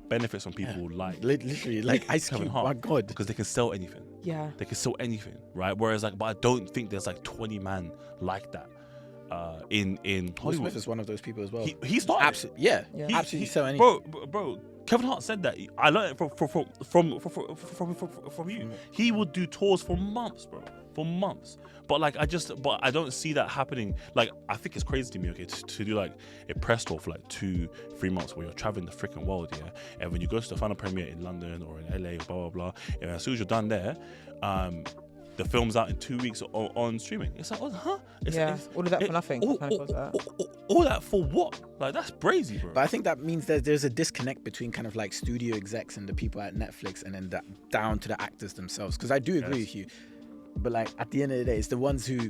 benefits on people like literally like Ice Cube. Oh my God, because they can sell anything. Yeah, they can sell anything, right? Whereas like, but I don't think there's like 20 man like that. In Hollywood. Smith is one of those people as well. He started. Absolutely, absolutely sell anything. Bro. Kevin Hart said that. I learned it from you. He would do tours for months, bro, for months. But like, I don't see that happening. Like, I think it's crazy to me, okay, to do like a press tour for like 2-3 months where you're traveling the freaking world, yeah. And when you go to the final premiere in London or in LA, or blah blah blah, and as soon as you're done there, the film's out in 2 weeks on streaming. It's like, all of that for nothing. All that for what? Like, that's crazy, bro. But I think that means that there's a disconnect between kind of like studio execs and the people at Netflix, and then down to the actors themselves. Because I do agree with you, but like at the end of the day, it's the ones who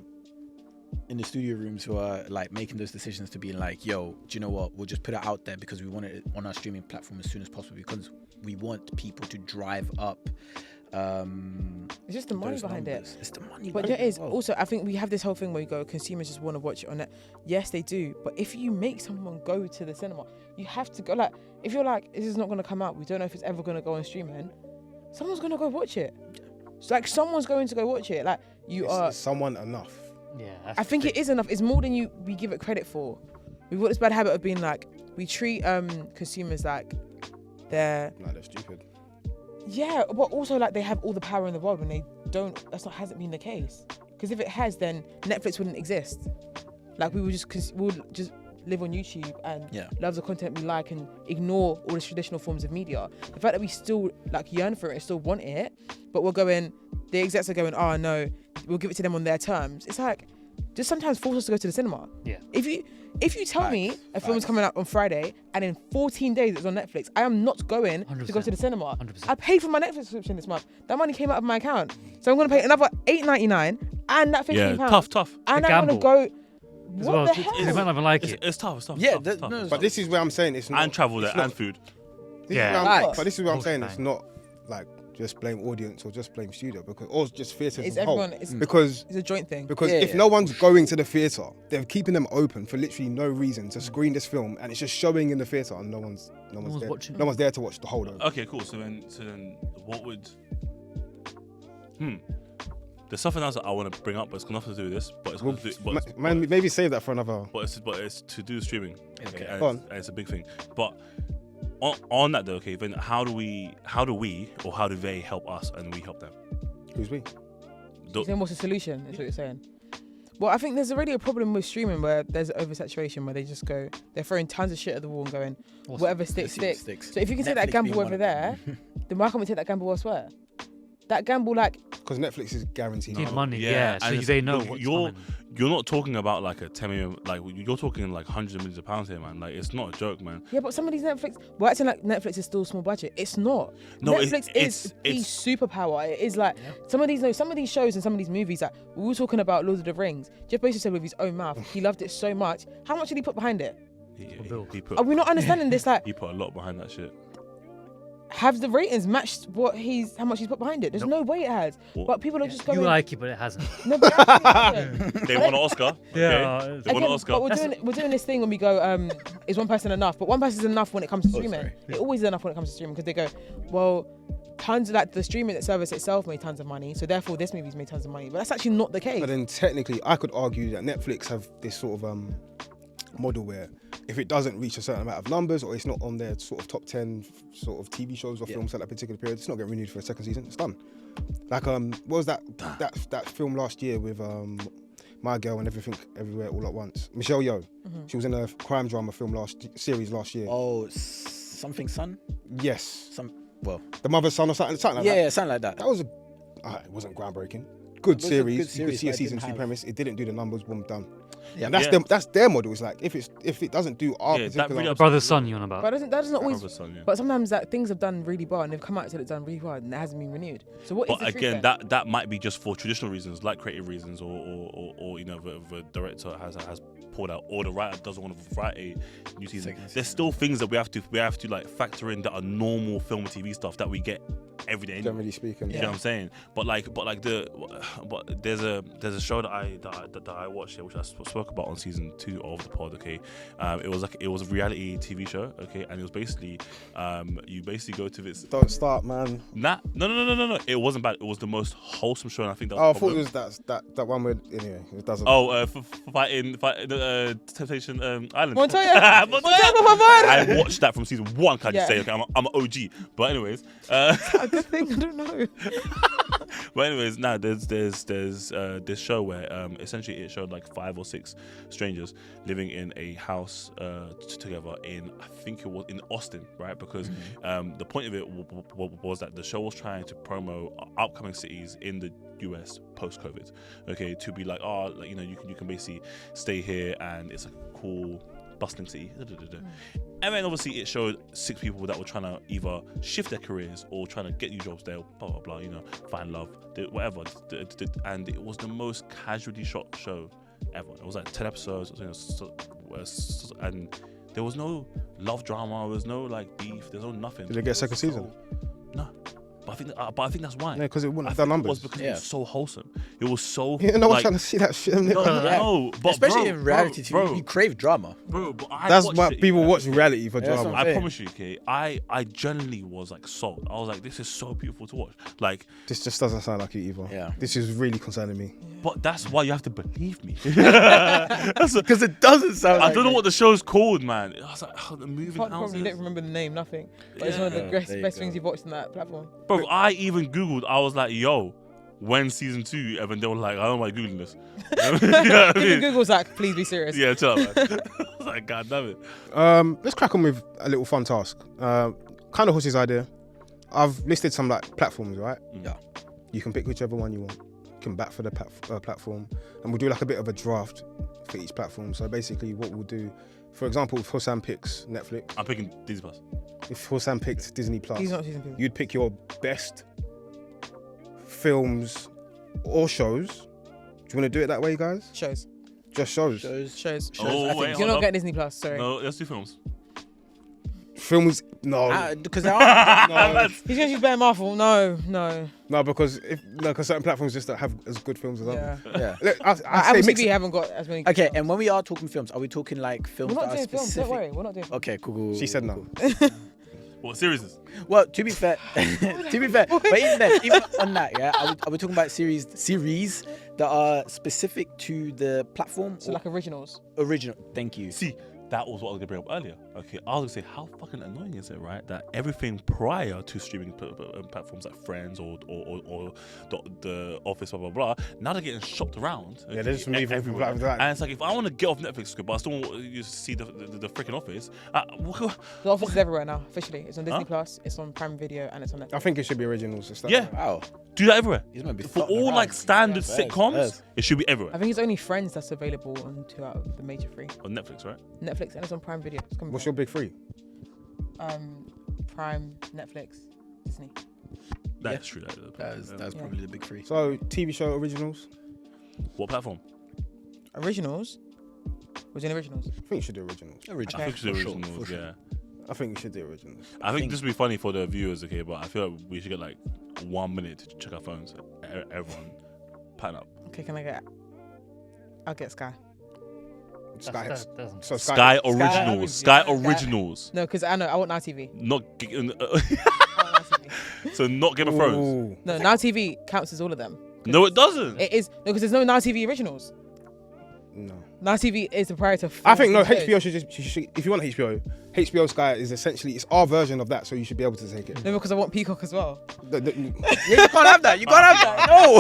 in the studio rooms who are like making those decisions to be like, yo, do you know what? We'll just put it out there because we want it on our streaming platform as soon as possible, because we want people to drive up. It's just the money behind numbers. it. It's the money. But it is also, I think we have this whole thing where you go, consumers just want to watch it on it. Yes, they do. But if you make someone go to the cinema, you have to go. Like, if you're like, this is not going to come out, we don't know if it's ever going to go on streaming, someone's going to go watch it. It's like someone's going to go watch it. Like is someone enough? Yeah, I think it is enough. It's more than we give it credit for. We've got this bad habit of being like, we treat consumers like they're stupid. Yeah, but also like they have all the power in the world when they don't. Hasn't been the case. Because if it has, then Netflix wouldn't exist. Like we would just live on YouTube and love the content we like and ignore all the traditional forms of media. The fact that we still like yearn for it and still want it, but the execs are going, oh no, we'll give it to them on their terms. It's like, just sometimes force us to go to the cinema. Yeah. If you tell me a film's coming out on Friday and in 14 days it's on Netflix, I am not going to go to the cinema. 100%. I paid for my Netflix subscription this month. That money came out of my account, so I'm going to pay another £8.99 and that £15. Yeah, tough. And A I'm going to go. As What well, the they hell? might not even like it. It's tough. Yeah, tough. no, But this is where I'm saying it's not. And travel there it's not- and food. This Yeah. is where I'm, Facts. but this is what I'm Both saying. fine. It's not like just blame audience or just blame studio or just theatres It's as a whole. everyone. It's Because a joint thing. if Yeah. no one's going to the theatre, they're keeping them open for literally no reason to screen this film, and it's just showing in the theatre, and no one's one's there. watching. No one's there to watch the whole. Okay, cool. So then, what would? There's something else that I want to bring up, but it's got nothing to do with this. But it's got to do, Maybe save that for another. but it's to do with streaming. Okay. and Go on. it's a big thing. But on that though, okay, then how do we, or how do they help us and we help them? Who's we? Then what's the solution? Is what you're saying. Well, I think there's already a problem with streaming where there's oversaturation, where they're throwing tons of shit at the wall and going, whatever sticks. So if you can take that Netflix gamble being over one. there, then why can't we take that gamble elsewhere? That gamble, like, Because Netflix is guaranteed. Need money, yeah. So and they know look, what's you're coming. you're not talking about like a 10 million, like you're talking like hundreds of millions of pounds here, man. Like it's not a joke, man. yeah, but some of these Netflix, we're acting like Netflix is still small budget. It's not. No, Netflix is the it's superpower. It is like some of these shows and some of these movies. Like we were talking about Lord of the Rings. Jeff Bezos said with his own mouth he loved it so much. How much did he put behind it? he put Are we not understanding this? Like, he put a lot behind that shit. have the ratings matched how much he's put behind it? There's no way it has. What? But people are just going. You like it, but it hasn't. No, but actually, They won an Oscar. Yeah, Okay? They won an again, Oscar. but we're doing this thing when we go, is one person enough? But one person is enough when it comes to streaming. sorry. It always is enough when it comes to streaming because they go, well, tons of the streaming service itself made tons of money, so therefore this movie's made tons of money. But that's actually not the case. But then technically, I could argue that Netflix have this sort of model where if it doesn't reach a certain amount of numbers or it's not on their sort of top 10 sort of TV shows or films at that particular period, it's not getting renewed for a second season. It's done. Like what was that film last year with My Girl and Everything Everywhere All at Once? Michelle Yeoh. She was in a crime drama film series last year. Oh, something son? Yes. The Mother's Son or something like that. yeah, something like that. That was it wasn't groundbreaking. Good was a series. good You could series, see a but it season didn't 2 have- premise. It didn't do the numbers. Boom, done. Yeah. And that's their model. It's like if it doesn't do our Yeah, that particular really Brother's son, you on about? But that doesn't always. Brother's son, yeah. But sometimes things have done really well and they've come out and said it's done really well and it hasn't been renewed. So what is But the truth again, then? that might be just for traditional reasons, like creative reasons, or you know, the director has pulled out, or the writer doesn't want to write a new season. There's still things that we have to like factor in that are normal film and TV stuff that we get every day. generally speaking. You know what I'm saying? But there's a show that I watched here, which I spoke about on season 2 of the pod. Okay, it was a reality TV show. Okay, and it was basically you basically go to this. Don't start, man. No. It wasn't bad. It was the most wholesome show, and I think that Oh, I was thought the it was that one where anyway it doesn't. Oh, fighting Temptation Island. Montoya! Montoya! Montoya! I watched that from season 1. Can I just Yeah. say? Okay, I'm an OG. But anyways, A good thing, I don't know. now there's this show where essentially it showed like 5 or 6 strangers living in a house together in, I think it was in Austin, right? Because the point of it was that the show was trying to promo upcoming cities in the US post-COVID, okay, to be like, you know, you can basically stay here and it's a cool bustling city. And then obviously it showed 6 people that were trying to either shift their careers or trying to get new jobs there, blah blah blah, you know, find love, whatever. And it was the most casually shot show ever. It was like 10 episodes, and there was no love drama, there was no like beef, there's no nothing. Did they get a second season? No. But I think that's why. Yeah, because it wouldn't I have done think it was numbers. because it was so wholesome. It was so Yeah, no one's like, trying to see that shit. no, but Especially bro, in reality TV, bro, you crave drama. but I That's watched why it, people yeah. watch reality for Yeah, that's drama. what I'm I saying. promise you, okay. I genuinely was like sold. I was like, this is so beautiful to watch. Like, This just doesn't sound like you either. Yeah. This is really concerning me. but that's why you have to believe me. Because it doesn't sound I like don't know it. what the show's called, man. I was like, the moving Apart from houses. you don't remember the name, nothing. But it's one of the Yeah. best There you best go. things you've watched on that platform. Bro, I even Googled, I was like, yo, when season 2? And then they were like, I don't like Googling this. You know what I mean? Google's like, please be serious. Yeah, chill out, man. I was like, God damn it. Let's crack on with a little fun task. Kind of Huss's idea. I've listed some like platforms, right? Yeah. You can pick whichever one you want. looking back for the platform, and we'll do like a bit of a draft for each platform. So basically, what we'll do, for example, if Hussam picks Netflix, I'm picking Disney Plus. if Hussam picked Disney Plus, He's not season 2. you'd pick your best films or shows. Do you want to do it that way, guys? Shows. Just shows. Shows. Oh, I think wait, You're hold not up. getting Disney Plus, sorry. No, let's do films. Films? No, Because there are. no, He's going to choose better Marvel. No. no, because certain platforms just don't have as good films as Yeah. others. Yeah. Look, I say Apple mix TV it. haven't got as many. Okay, films. and when we are talking films, are we talking like films We're not that are doing films, specific? don't worry. We're not doing films. Okay, cool. She said no. What series? Well, to be fair, but even then, even on that, yeah, are we talking about series that are specific to the platform? So or like originals. original. Thank you. See, that was what I was gonna bring up earlier. Okay, I was gonna say, how fucking annoying is it, right? That everything prior to streaming platforms like Friends or the Office, blah blah blah, now they're getting shopped around. Yeah, they're just moving everywhere. from that. And it's like, if I want to get off Netflix, but I still want you to see the freaking Office. The Office is everywhere now, officially. It's on Disney Huh? Plus, it's on Prime Video, and it's on Netflix. I think it should be originals. To start Yeah. with. Wow. Do that everywhere. These might be For fucking all around. like standard Yeah, sitcoms, fairs. it should be I everywhere. think it's only Friends that's available on 2 out of the major 3. On Netflix, right? Netflix, and it's on Prime Video. It's coming What's back. your big three? Prime, Netflix, Disney. That's true. That's Yeah. probably the big three. So TV show originals. What platform? Originals? Was it originals? I think you should do originals. Original. I think it's the for sure, originals, for sure. yeah. I think you should do originals. I think think- this would be funny for the viewers, okay, but I feel like we should get like 1 minute to check our phones. Everyone, pattern up. Okay, can I get? I'll get Sky. Sky. Doesn't. So Sky Sky- Originals. Sky Sky- Originals. No, because I know I want Now TV. Not I want Now TV. so not Game of Thrones. Ooh. No, Now TV counts as all of them. No, it doesn't. It is no, because there's no Now TV originals. No. Now TV is the prior to. I think no. shows. HBO should if you want HBO Sky is essentially it's our version of that, so you should be able to take it. No, because I want Peacock as well. Yeah, you can't have that. You can't have that. No.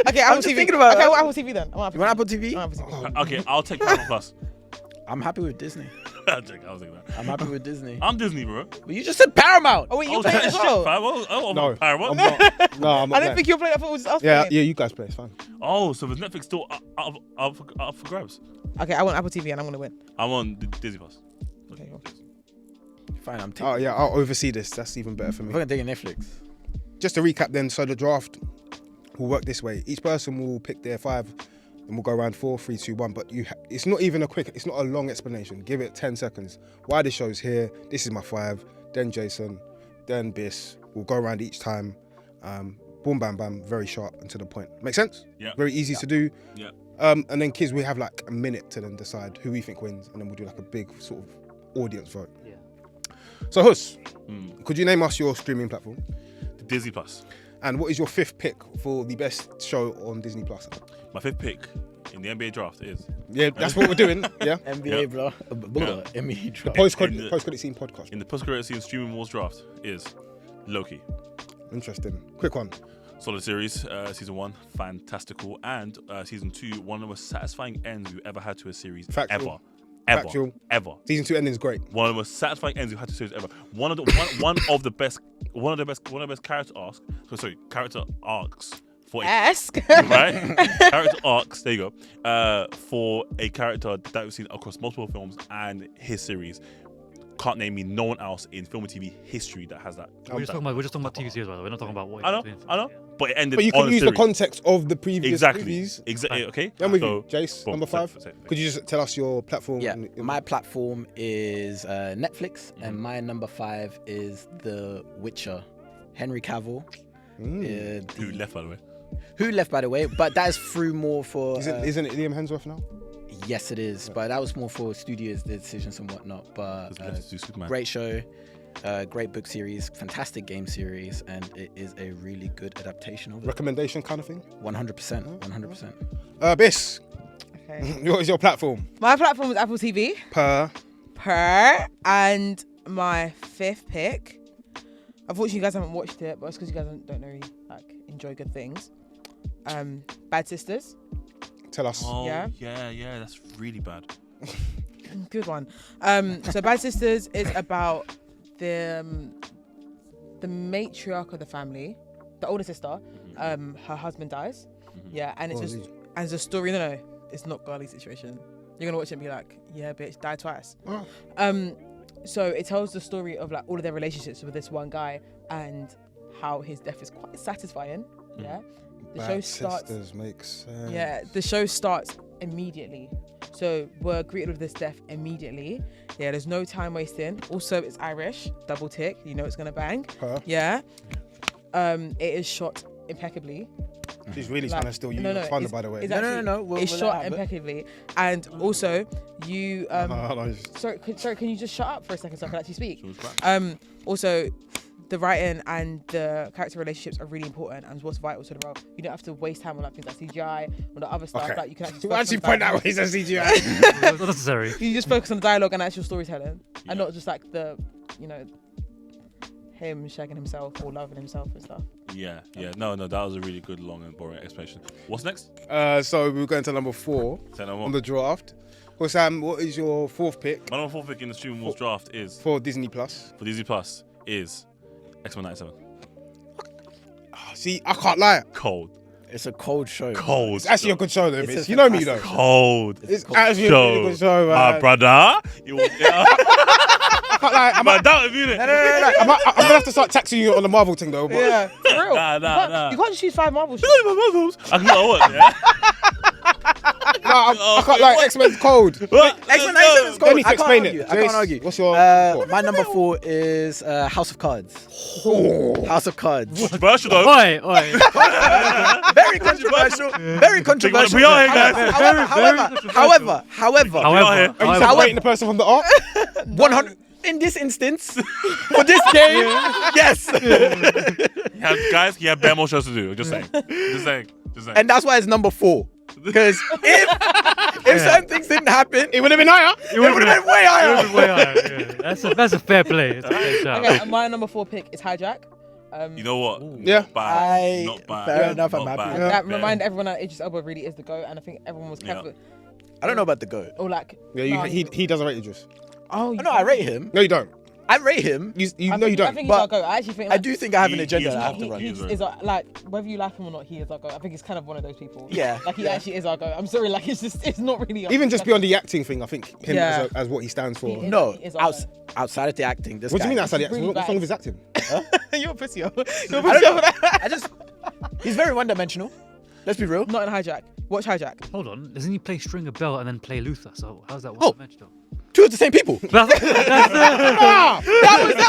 Okay, I'm Apple just TV. thinking about Okay, it. I want Apple TV then. I want You want Apple TV? I want Apple TV. Okay, I'll take Paramount Plus. I'm happy with Disney. I'll take that. I'm happy with Disney. I'm Disney, bro. But you just said Paramount. Oh wait, you Oh, play it shit, as well. fam. Oh, No, Paramount. I'm not. No, I'm not. I didn't playing. think you were playing. I thought it was just us Yeah, playing. yeah, you guys play. It's fine. Oh, so is Netflix still up for grabs? Okay, I want Apple TV and I'm gonna win. I'm on Disney Plus. Okay, cool. Fine, I'm taking. Oh yeah, I'll oversee this. That's even better for I'm me. gonna take Netflix. Just to recap, then, so the draft will work this way. Each person will pick their 5, and we'll go around 4, 3, 2, 1. But it's not even it's not a long explanation. Give it 10 seconds. Why the show's here? This is my 5. Then Jason, then Biss. We'll go around each time. Boom, bam, bam. Very sharp and to the point. Make sense? Yeah. Very easy to do. Yeah. And then kids, we have like a minute to then decide who we think wins, and then we'll do like a big sort of audience vote. Yeah. So Huss, Mm. could you name us your streaming platform? Disney Plus. And what is your 5th pick for the best show on Disney Plus? My 5th pick in the NBA draft is Yeah, that's what we're doing. Yeah. NBA, Yeah. bro. NBA drop. Post-credit scene podcast. in the post-credit scene streaming wars draft is Loki. Interesting. Quick one. Solid series, season 1, fantastical, and season 2, one of the most satisfying ends we've ever had to a series Factual. ever. Factual. Ever. Season 2 ending is great. One of the most satisfying ends we've had to a series ever. One of the best character arcs for a Ask. right? Character arcs, there you go. For a character that we've seen across multiple films and his series. Can't name me no one else in film and TV history that has that. We're just talking about TV series, by the way. We're not talking about what. I know, he's doing. I know. Yeah. But it ended But you on can a use the series. context of the previous Exactly. movies. Exactly. Okay. I'm with So, you. Jace, boom, number 5. same. Could you just tell us your platform? Yeah, and- my platform is Netflix, and my number 5 is The Witcher. Henry Cavill. Who left, by the way? Who left, by the way, but that is through more for. Isn't it Liam Hemsworth now? Yes, it is, but that was more for studios' decisions and whatnot. But Because he left to do Superman. great show, great book series, fantastic game series, and it is a really good adaptation of it. Recommendation kind of thing? 100%. 100%. Biss, Okay. what is your platform? My platform is Apple TV. Per. And my 5th pick. Unfortunately, you guys haven't watched it, but it's because you guys don't really enjoy good things. Bad Sisters. Tell us. Oh, Yeah. yeah, that's really bad. Good one. So Bad Sisters is about the matriarch of the family, the older sister. Her husband dies, Yeah, and it's just as a story. No, it's not girly situation. You're gonna watch it and be like, yeah, bitch, die twice. So it tells the story of like all of their relationships with this one guy and how his death is quite satisfying. Yeah, the show starts. Makes sense. Yeah, the show starts immediately. So we're greeted with this death immediately. Yeah, there's no time wasting. Also, it's Irish, double tick. You know it's gonna bang. Yeah. It is shot impeccably. She's really trying to steal you thunder, by the way. No. It's shot impeccably, and also you. Sorry, can you just shut up for a second so I can actually speak? Also, the writing and the character relationships are really important and what's vital to the role. You don't have to waste time on like things like CGI or the other stuff. Like you can actually point out he's a CGI. Not necessary. You just focus on the dialogue and actual storytelling, and not just like the, him shagging himself or loving himself and stuff. Yeah. No, that was a really good, long and boring explanation. What's next? So we're going to number 4 on the draft. Well, Sam, what is your 4th pick? My number 4 pick in the Streaming Wars draft is for Disney Plus. For Disney Plus is X-Men 97. See, I can't lie. Cold. It's a cold show. Cold. It's actually a good show, though, bitch. You know me, though. Cold. It's actually a really good show, man. Brother. I can't lie. I'm gonna have to start taxing you on the Marvel thing, though. But Yeah, for real. Nah. You can't just choose 5 Marvel shows. I can go what? Yeah. I can't lie. X-Men's cold. X-Men 97 is cold. Let me explain it. I can't argue. What's your my number 4 is House of Cards. House of Cards. Controversial though. Oi. Very controversial. Very controversial. We are here, guys. However, I'm waiting the person from the art. 100. In this instance, for this game, yes. He had bare more shows to do. Just saying. And that's why it's number 4. Because if certain things didn't happen, It would have been higher. it would have been way higher. Yeah. That's a fair play. That's a fair shout. Okay, and my number 4 pick is Hijack. You know what? Yeah. Bad. Not bad. Fair enough, I'm Not happy. bad. That remind everyone that Idris Elba really is the GOAT, and I think everyone was careful. I don't know about the GOAT. Or like, Yeah, he doesn't rate Idris. oh, No, I rate him. No, you don't. I rate him. You I know you think don't. he's But our GOAT. I actually think I do think I have an He agenda is that I have not. to run. he He's is like whether you like him or not, he is our GOAT. I think he's kind of one of those people. Yeah. Like he actually is our GOAT. I'm sorry, like it's not really. Even just beyond the acting thing, I think him Yeah. as what he stands for. He No, He is our outside of the acting, this What do guy. you mean outside the He's acting? really What's wrong with his acting? You're a pussy. You're a I pussy. don't know. He's very one-dimensional. Let's be real. Not in Hijack. Watch Hijack. Hold on. Doesn't he play Stringer Bell and then play Luther? So how's that Oh. one dimensional? 2 of the same people. That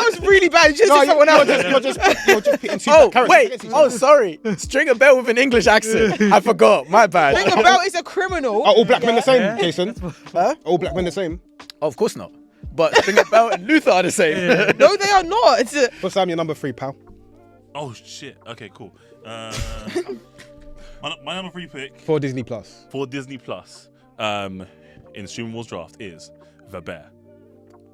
was really bad. You just said someone else. You're just putting two Oh, characters wait. against each Oh, other. sorry. Stringer Bell with an English accent. I forgot. My bad. Stringer Bell is a criminal. Are all black men the same, Jason? Huh? Are all black men the same? Oh, of course not. But Stringer Bell and Luther are the same. No, they are not. It's a, What's Sam, your number 3, pal? Oh shit. Okay, cool. My number 3 pick For Disney Plus. for Disney Plus in Streaming Wars draft is The Bear.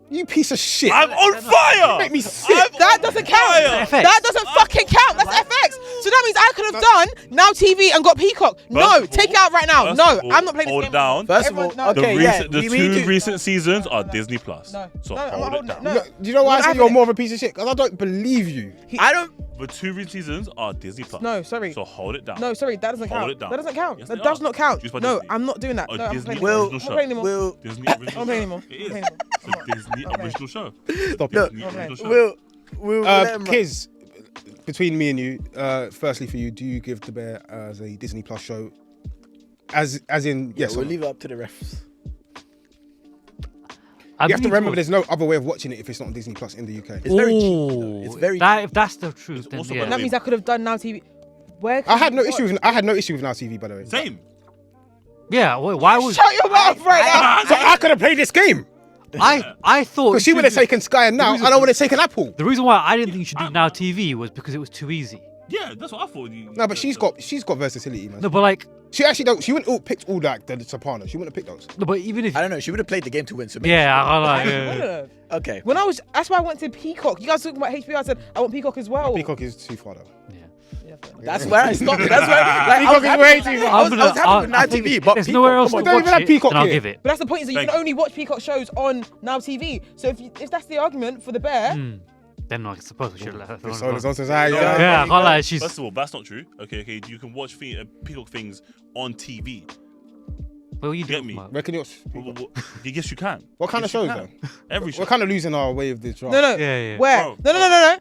You piece of shit. I'm on fire. Make me sick. that doesn't count. FX. That doesn't fucking count. That's FX. So that means I could have done Now TV and got Peacock. No, take it out right now. First No, of all, I'm not playing this hold game. down. First of all, Everyone- no. okay, yeah. The we two need to- recent seasons are Disney Plus. No, So no, I'm not hold it holding down. it. No. Look, do you know why I We're say not you're having more of a piece of shit? Because I don't believe you. I don't. The 2 recent seasons are Disney Plus. No, sorry. So hold it down. No, sorry, that doesn't Hold count. it down. That doesn't count. Yes, That they does are. not count. Used by No, Disney. I'm not doing that. A No, I'm Disney playing Will- anymore. original I'm playing anymore. Will Disney I'm original playing show. anymore. It I'm is. playing anymore. It's a Disney I'm playing. original show. Stop Look, it. Disney original show. Will let him run. Kiz, between me and you, firstly for you, do you give The Bear as a Disney Plus show? As in, yes. We'll or no? leave it up to the refs. I You have to believe remember it there's no other way of watching it if it's not on Disney Plus in the UK. It's very cheap. Though. It's very If that's the truth, It's then also yeah. got That means I could have done Now TV. Where? I had no issue with Now TV, by the way. Same. Yeah, why was Shut your mouth right now. So I could have played this game. I thought Because she would have taken Sky and Now, and I would have taken Apple. the reason why I didn't think you should do Now TV was because it was too easy. Yeah, that's what I thought. No, but she's got versatility, man. No, but like, She actually don't. She wouldn't all picked all like the Sopranos. She wouldn't have picked those. no, but even if I don't know. She would have played the game to win. So maybe yeah, I like, I yeah. would've. Okay. When I was, that's why I went to Peacock. You guys talking about HBO? I said I want Peacock as well. Peacock is too far though. Yeah, fair enough. That's where I stopped. That's where like, Peacock is way too far. I was happy with Now TV, but there's Peacock, nowhere else come to on. don't even watch have it, Peacock then I'll here. give it. But that's the point is that you Thank can only watch Peacock shows on Now TV. So if that's the argument for The Bear, Then Then I suppose we should let her. Bisola's on society. Yeah, I can't lie. She's. First of all, that's not true. Okay. You can watch Peacock things on TV. Well, you Get me? Reckon you're. Yes, you can. What kind of Yes, you shows can. though? Every show. We're kind of losing our way of this draft. No. Yeah. Where? Bro, No.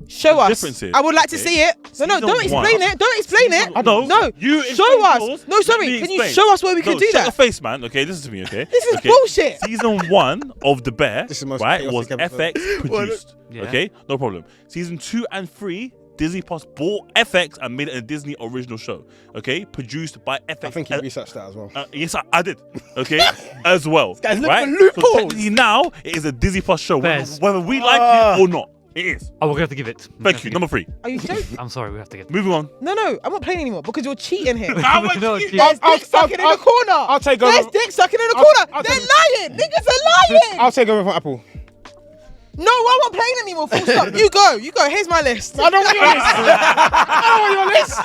Show us. difference is, I would like to okay, see it. No, don't season one- explain it. Don't explain it. I know. No. You Show explain us. yours, No, let sorry. me Can you explain. show us where we can No, do shut that? your face, man. Okay, listen to me. Okay. This is okay? bullshit. Season 1 of The Bear, This is the most right, chaotic was episode. FX produced. Yeah. Okay, no problem. Season 2 and 3, Disney Plus bought FX and made it a Disney original show. Okay, produced by FX. I think you researched that as well. Yes, I did. Okay, as well. guy's looking right? for loopholes. So technically now it is a Disney Plus show, Bears. whether we like it or not. It is. Oh, we're gonna have to give it. Thank you. Number 3. Are you joking? I'm sorry, we have to get. Moving on. No, I'm not playing anymore because you're cheating here. No, There's I'll- dick sucking in I'll- the corner. I'll take There's over. dick sucking in the I'll- corner. I'll They're take- lying. Niggas are lying. I'll take over from Apple. No, I'm not playing anymore. Full stop. You go. Here's my list. I don't want your list. I don't want your list.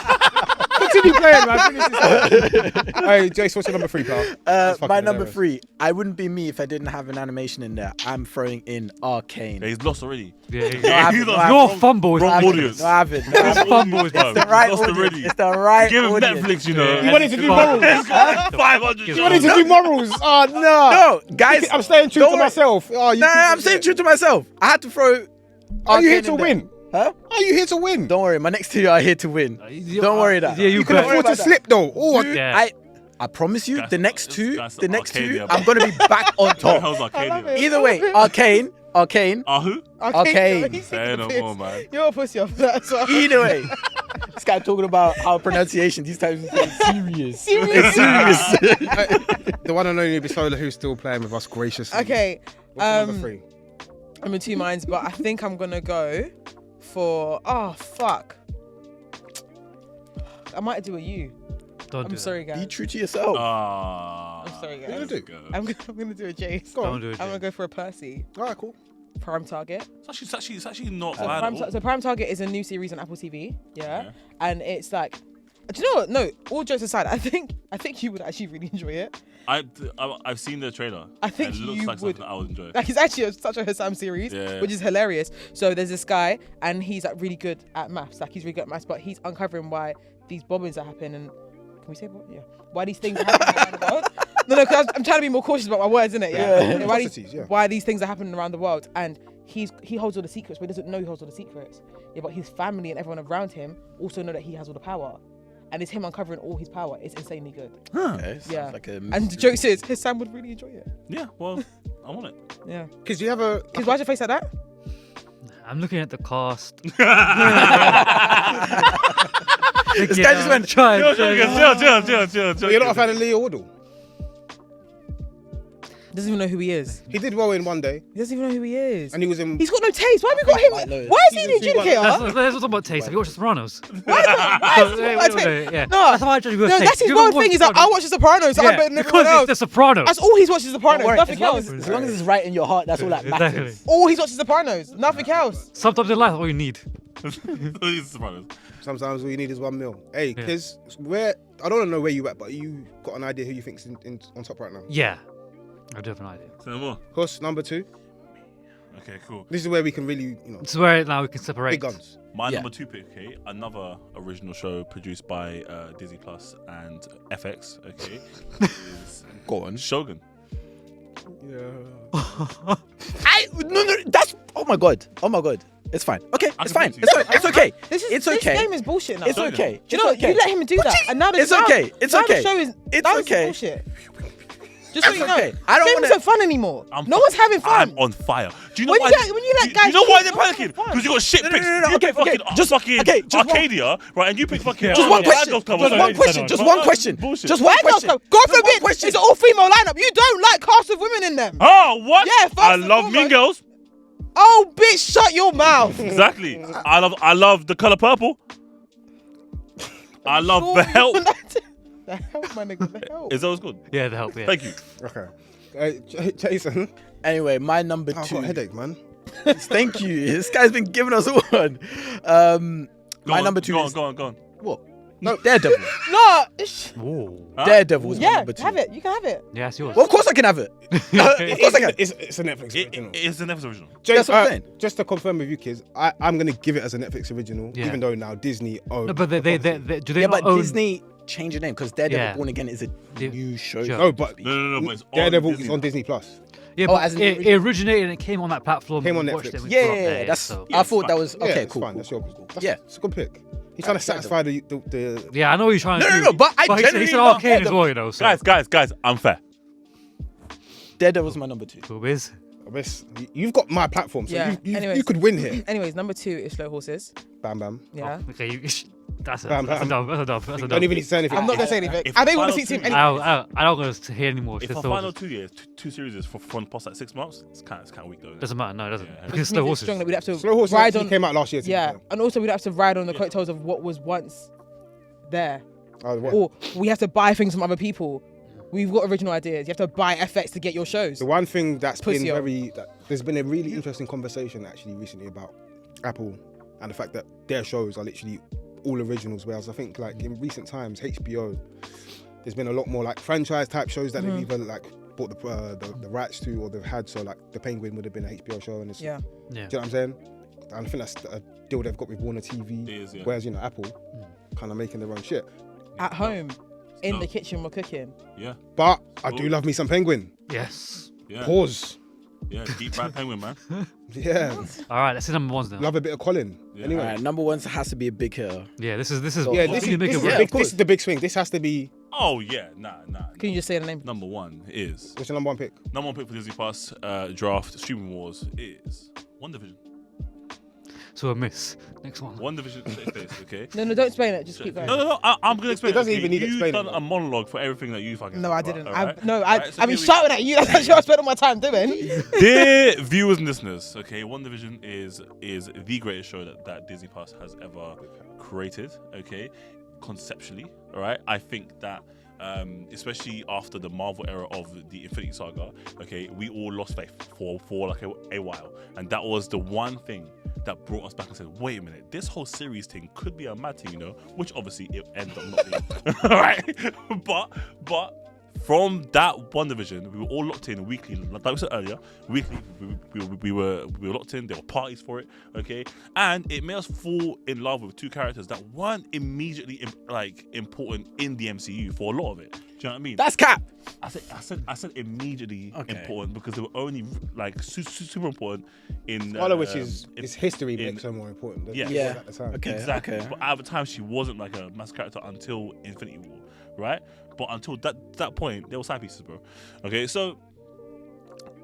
Continue playing, man. Finish this up. Hey, Jace, what's your number 3, pal? That's My fucking number hilarious. 3. I wouldn't be me if I didn't have an animation in there. I'm throwing in Arcane. Yeah, he's lost already. Yeah, No, I yeah. haven't, He's no, lost. I Your haven't. fumble is Wrong I haven't. audience. No, I haven't. No, I haven't. fumble is Bro, It's the right lost audience. already. It's the right Give him audience. Netflix, you know. You wanted to do morals. 500. You wanted to do morals. Oh, no. No, guys. I'm staying true don't to worry. myself. Oh, you No, keep- I'm staying true to myself. I had to throw. Are you here Arcane to in there. win? Huh? Are you here to win? Don't worry. My next 2 are here to win. Don't worry that. Yeah, You can bet. afford to about that. slip, though. Oh, Yeah. I promise you, Guys, the next two, guys, the next 2, Arcadia, I'm gonna be back on What the top. hell's Arcadia? Either way, Arcane. Who? Okay. Say no more, man. You're a pussy off that. So. Either way, this guy talking about how pronunciation these times is serious. Serious. the one and only Bisola who's still playing with us graciously. Okay. What's your number 3? I'm in 2 minds, but I think I'm gonna go for. Oh fuck. I might do a U. Don't do I'm that. sorry, Be guys. true to yourself. I'm sorry, What are you guys. gonna do? I'm gonna do a Jace. Go Don't on. do it. I'm gonna go for a Percy. All right, cool. Prime Target. It's actually not So bad. at all. Prime Target is a new series on Apple TV. Yeah. Yeah. And it's like, do you know what? No, all jokes aside, I think you would actually really enjoy it. I've seen the trailer. I think it looks you like would. something I would enjoy. Like it's actually such a Hassam series, Yeah. which is hilarious. So there's this guy, and he's like really good at maths. Like he's really good at maths, but he's uncovering why these bombings that happen and can we say what? Yeah. Why these things are happening around the world? No, because I'm trying to be more cautious about my words, isn't it? Yeah. Why, Atrocities, yeah. why these things are happening around the world, and he holds all the secrets, but he doesn't know he holds all the secrets. Yeah, but his family and everyone around him also know that he has all the power, and it's him uncovering all his power. It's insanely good. Okay, sounds Yeah. like a And the joke is, his Sam would really enjoy it. Yeah, well, I want it. Yeah. Because you have a. Because why's your face like that? I'm looking at the cast. This guy just went. Try. But you're not a fan of Leo Waddle. Doesn't even know who he is. He did well in One Day, He doesn't even know who he is. and he was in. He's got no taste. Why have we got him? Quite low. Why is he the Season two, adjudicator? Let's not talk about taste. Have you watched The Sopranos? Why is he Yeah. No. That's how I judge you with No, taste. that's his You one haven't thing. He's watched like, I watch The Sopranos. So I'm better than because everyone else. it's The Sopranos. That's all he's watched is The Sopranos. Don't worry, Nothing as long else. as long as it's right in your heart, that's all that matters. Exactly. All he's watched is The Sopranos. Nothing else. Sometimes in life, all you need. He's surprised. Sometimes all you need is 1 mil. Hey, Yeah. Kiz, where I don't know where you at, but you got an idea who you think's in on top right now? Yeah. I do have an idea. Say no more. Huss, number 2. Okay, cool. This is where we can really, This is where now we can separate. big guns. My Yeah. number 2 pick, okay, another original show produced by Disney Plus and FX, okay, is Go on. Shogun. Yeah. No, that's oh my god. It's fine. Okay, I it's can fine. beat you. It's okay. This It's this okay. game is bullshit now. It's Shogun. okay. Do you know what? You let him do that, and now It's okay. It's now okay. The show is It's that was okay. bullshit. Just so It's you know, okay. I don't game wanna- isn't fun anymore. I'm No fu- one's having fun. I'm on fire. Do you know When why? you let- when you let do guys you know why cheat, they're no one's having panicking? fun. Because you got shit No, picks. no, no, You okay, pick fucking okay, just one- Arcadia, right? And you pick fucking Just one question. Randolph cover. Just one question. Just one question. Bullshit. Just one Why question. not? God Just one forbid, question. it's an all-female lineup. You don't like cast of women in them. Oh, what? Yeah, first I and love Mean foremost. Girls. Oh, bitch, shut your mouth. Exactly. I love the color purple. I love the help. The help, my nigga. The help. Is that what's good? Yeah, the help. Yeah. Thank you. Okay. Jason. Anyway, my number I've 2. got a headache, man. Thank you. This guy's been giving us one. My number 2 is Go on. what? Daredevil. No. Whoa. Daredevil was my Yeah, number 2. have it. You can have it. Yeah, it's yours. Well, of course I can have it. Of course I can. It's a Netflix original. It's the Netflix original. That's what I'm saying. Just to confirm with you kids, I'm gonna give it as a Netflix original, Yeah. even though now Disney owns. No, but they do they Yeah, not but own? Disney changed the name because Daredevil Yeah. Born Again is a The- new show. Sure. No, but No, but it's on Daredevil Disney. is on Disney Plus. Yeah, Oh, but as in it the originated and it came on that platform. Came on we watched Netflix. it, we Yeah, grew up there, that's. so. I thought it's that was Yeah, okay. it's Cool. fine. That's your. Yeah. It's a good pick. He's trying to satisfy the. Yeah, I know what you're trying to do. No, but I he genuinely said love arcane as Daredevil. well, you know. So. Guys, unfair. Daredevil's my number 2. Cool, Biz. You've got my platform, so Yeah. you Anyways. could win here. Anyways, number 2 is Slow Horses. Bam bam. Yeah. Oh, okay, that's a Bam, bam. dub. That's a dub. You don't even need to say anything. I'm not gonna say anything. If I don't want final to speak to him. two- Any- I don't want to hear anymore. If Just our the final horses. 2 years, two series for one past like 6 months, it's kind of weak though. Isn't it? Doesn't matter. No, it doesn't. Yeah. Because Which slow means it's horses. strong that we'd have to Slow Horses ride actually on. came out last year. to be Yeah, fair. and also we'd have to ride on the coattails of what was once there, Oh, what? or we have to buy things from other people. We've got original ideas. You have to buy FX to get your shows. The one thing that's been Pussy there's been a really interesting conversation actually recently about Apple and the fact that their shows are literally all originals, whereas I think like in recent times HBO, there's been a lot more like franchise type shows that they've either like bought the rights to or they've had. So like The Penguin would have been an HBO show, and it's, Yeah. Yeah. do you know what I'm saying? And I think that's a deal they've got with Warner TV. It is, yeah. Whereas Apple kind of making their own shit. At home, in No. the kitchen, we're cooking. Yeah, But I do love me some Penguin. Yes. yeah, Pause. yeah. Deep fried penguin, man. Yeah. All right, let's see number ones now. Love a bit of Colin. Yeah. Anyway. Alright, number 1 has to be a big hitter. Yeah, this is. Yeah, what this can you is, make this, it is work? the big, this is the big swing. This has to be. Oh yeah, nah. Can you just say the name? Number 1 is What's your number 1 pick? number 1 pick for Disney Plus draft streaming wars is WandaVision. So a miss. Next one. WandaVision. Okay. No, don't explain it. Just keep going. No. I'm gonna explain. It doesn't okay? even need You've explaining, done though. a monologue for everything that you fucking. No, I talk didn't. about, alright? I've So been here we shouting at you. That's actually what I spent all my time doing. Dear viewers and listeners, okay, WandaVision is the greatest show that Disney Plus has ever created, okay, conceptually, all right? I think that, especially after the Marvel era of the Infinity Saga, okay, we all lost faith for like a while, and that was the one thing that brought us back and said, wait a minute, this whole series thing could be a mad thing, you know, which obviously it ended up not being, all right? But from that WandaVision, we were all locked in weekly. Like we said earlier, weekly we were locked in. There were parties for it, okay, and it made us fall in love with two characters that weren't immediately important in the MCU for a lot of it. Do you know what I mean? That's cap. I said immediately Okay. important because they were only like super important in. All of which is in- history in- makes her more important. Yeah. Yeah. At the time. Okay. Exactly. But at the time, she wasn't like a mass character until Infinity War, right? But until that point, they were side pieces, bro. Okay, so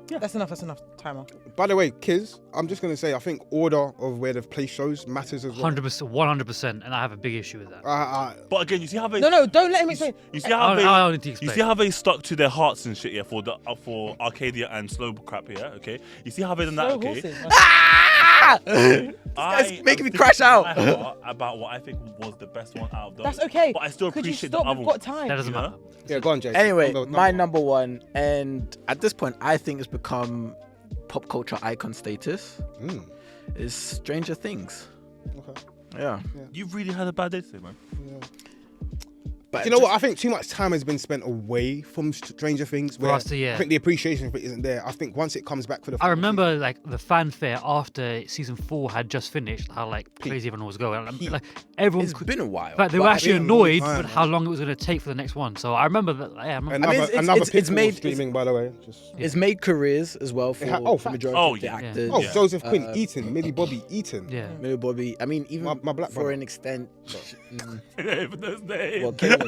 That's enough. Timer. By the way, Kiz, I'm just gonna say I think order of where they've placed shows matters as well. 100%, 100%, and I have a big issue with that. but again, you see how they No, don't let him explain. you see how I they don't need to you explain. see how they stuck to their hearts and shit, yeah, for Arcadia and slow crap here, okay? You see how they done that, Slow okay? horses, man. guy's making me am crash thinking out. in my heart about what I think was the best one out of those. That's okay. But I still Could you appreciate stop? the other We've one. got time. That doesn't You know? matter. Yeah, go on, Jay. Anyway, my number 1, and at this point, I think it's become pop culture icon status, is Stranger Things. Okay. Yeah. You really had a bad day today, man. But Do you know what? I think too much time has been spent away from Stranger Things. Where us to, yeah. I think the appreciation for it isn't there. I think once it comes back for the. I remember like the fanfare after season 4 had just finished, how like crazy everyone was going. Like everyone, it's been a while. but they were but actually been a long annoyed time, with man. how long it was going to take for the next one. So I remember that. Yeah, I remember. Another, it's another it's Pitbull made- streaming, by the way. Just, It's made careers as well for oh, the majority Oh, of the yeah. actors. oh, Yeah. Joseph Quinn, Eaton, Millie Bobby, Eaton. Yeah. Millie Bobby. I mean, even My black for brother. an extent. But those days. Well, Caleb,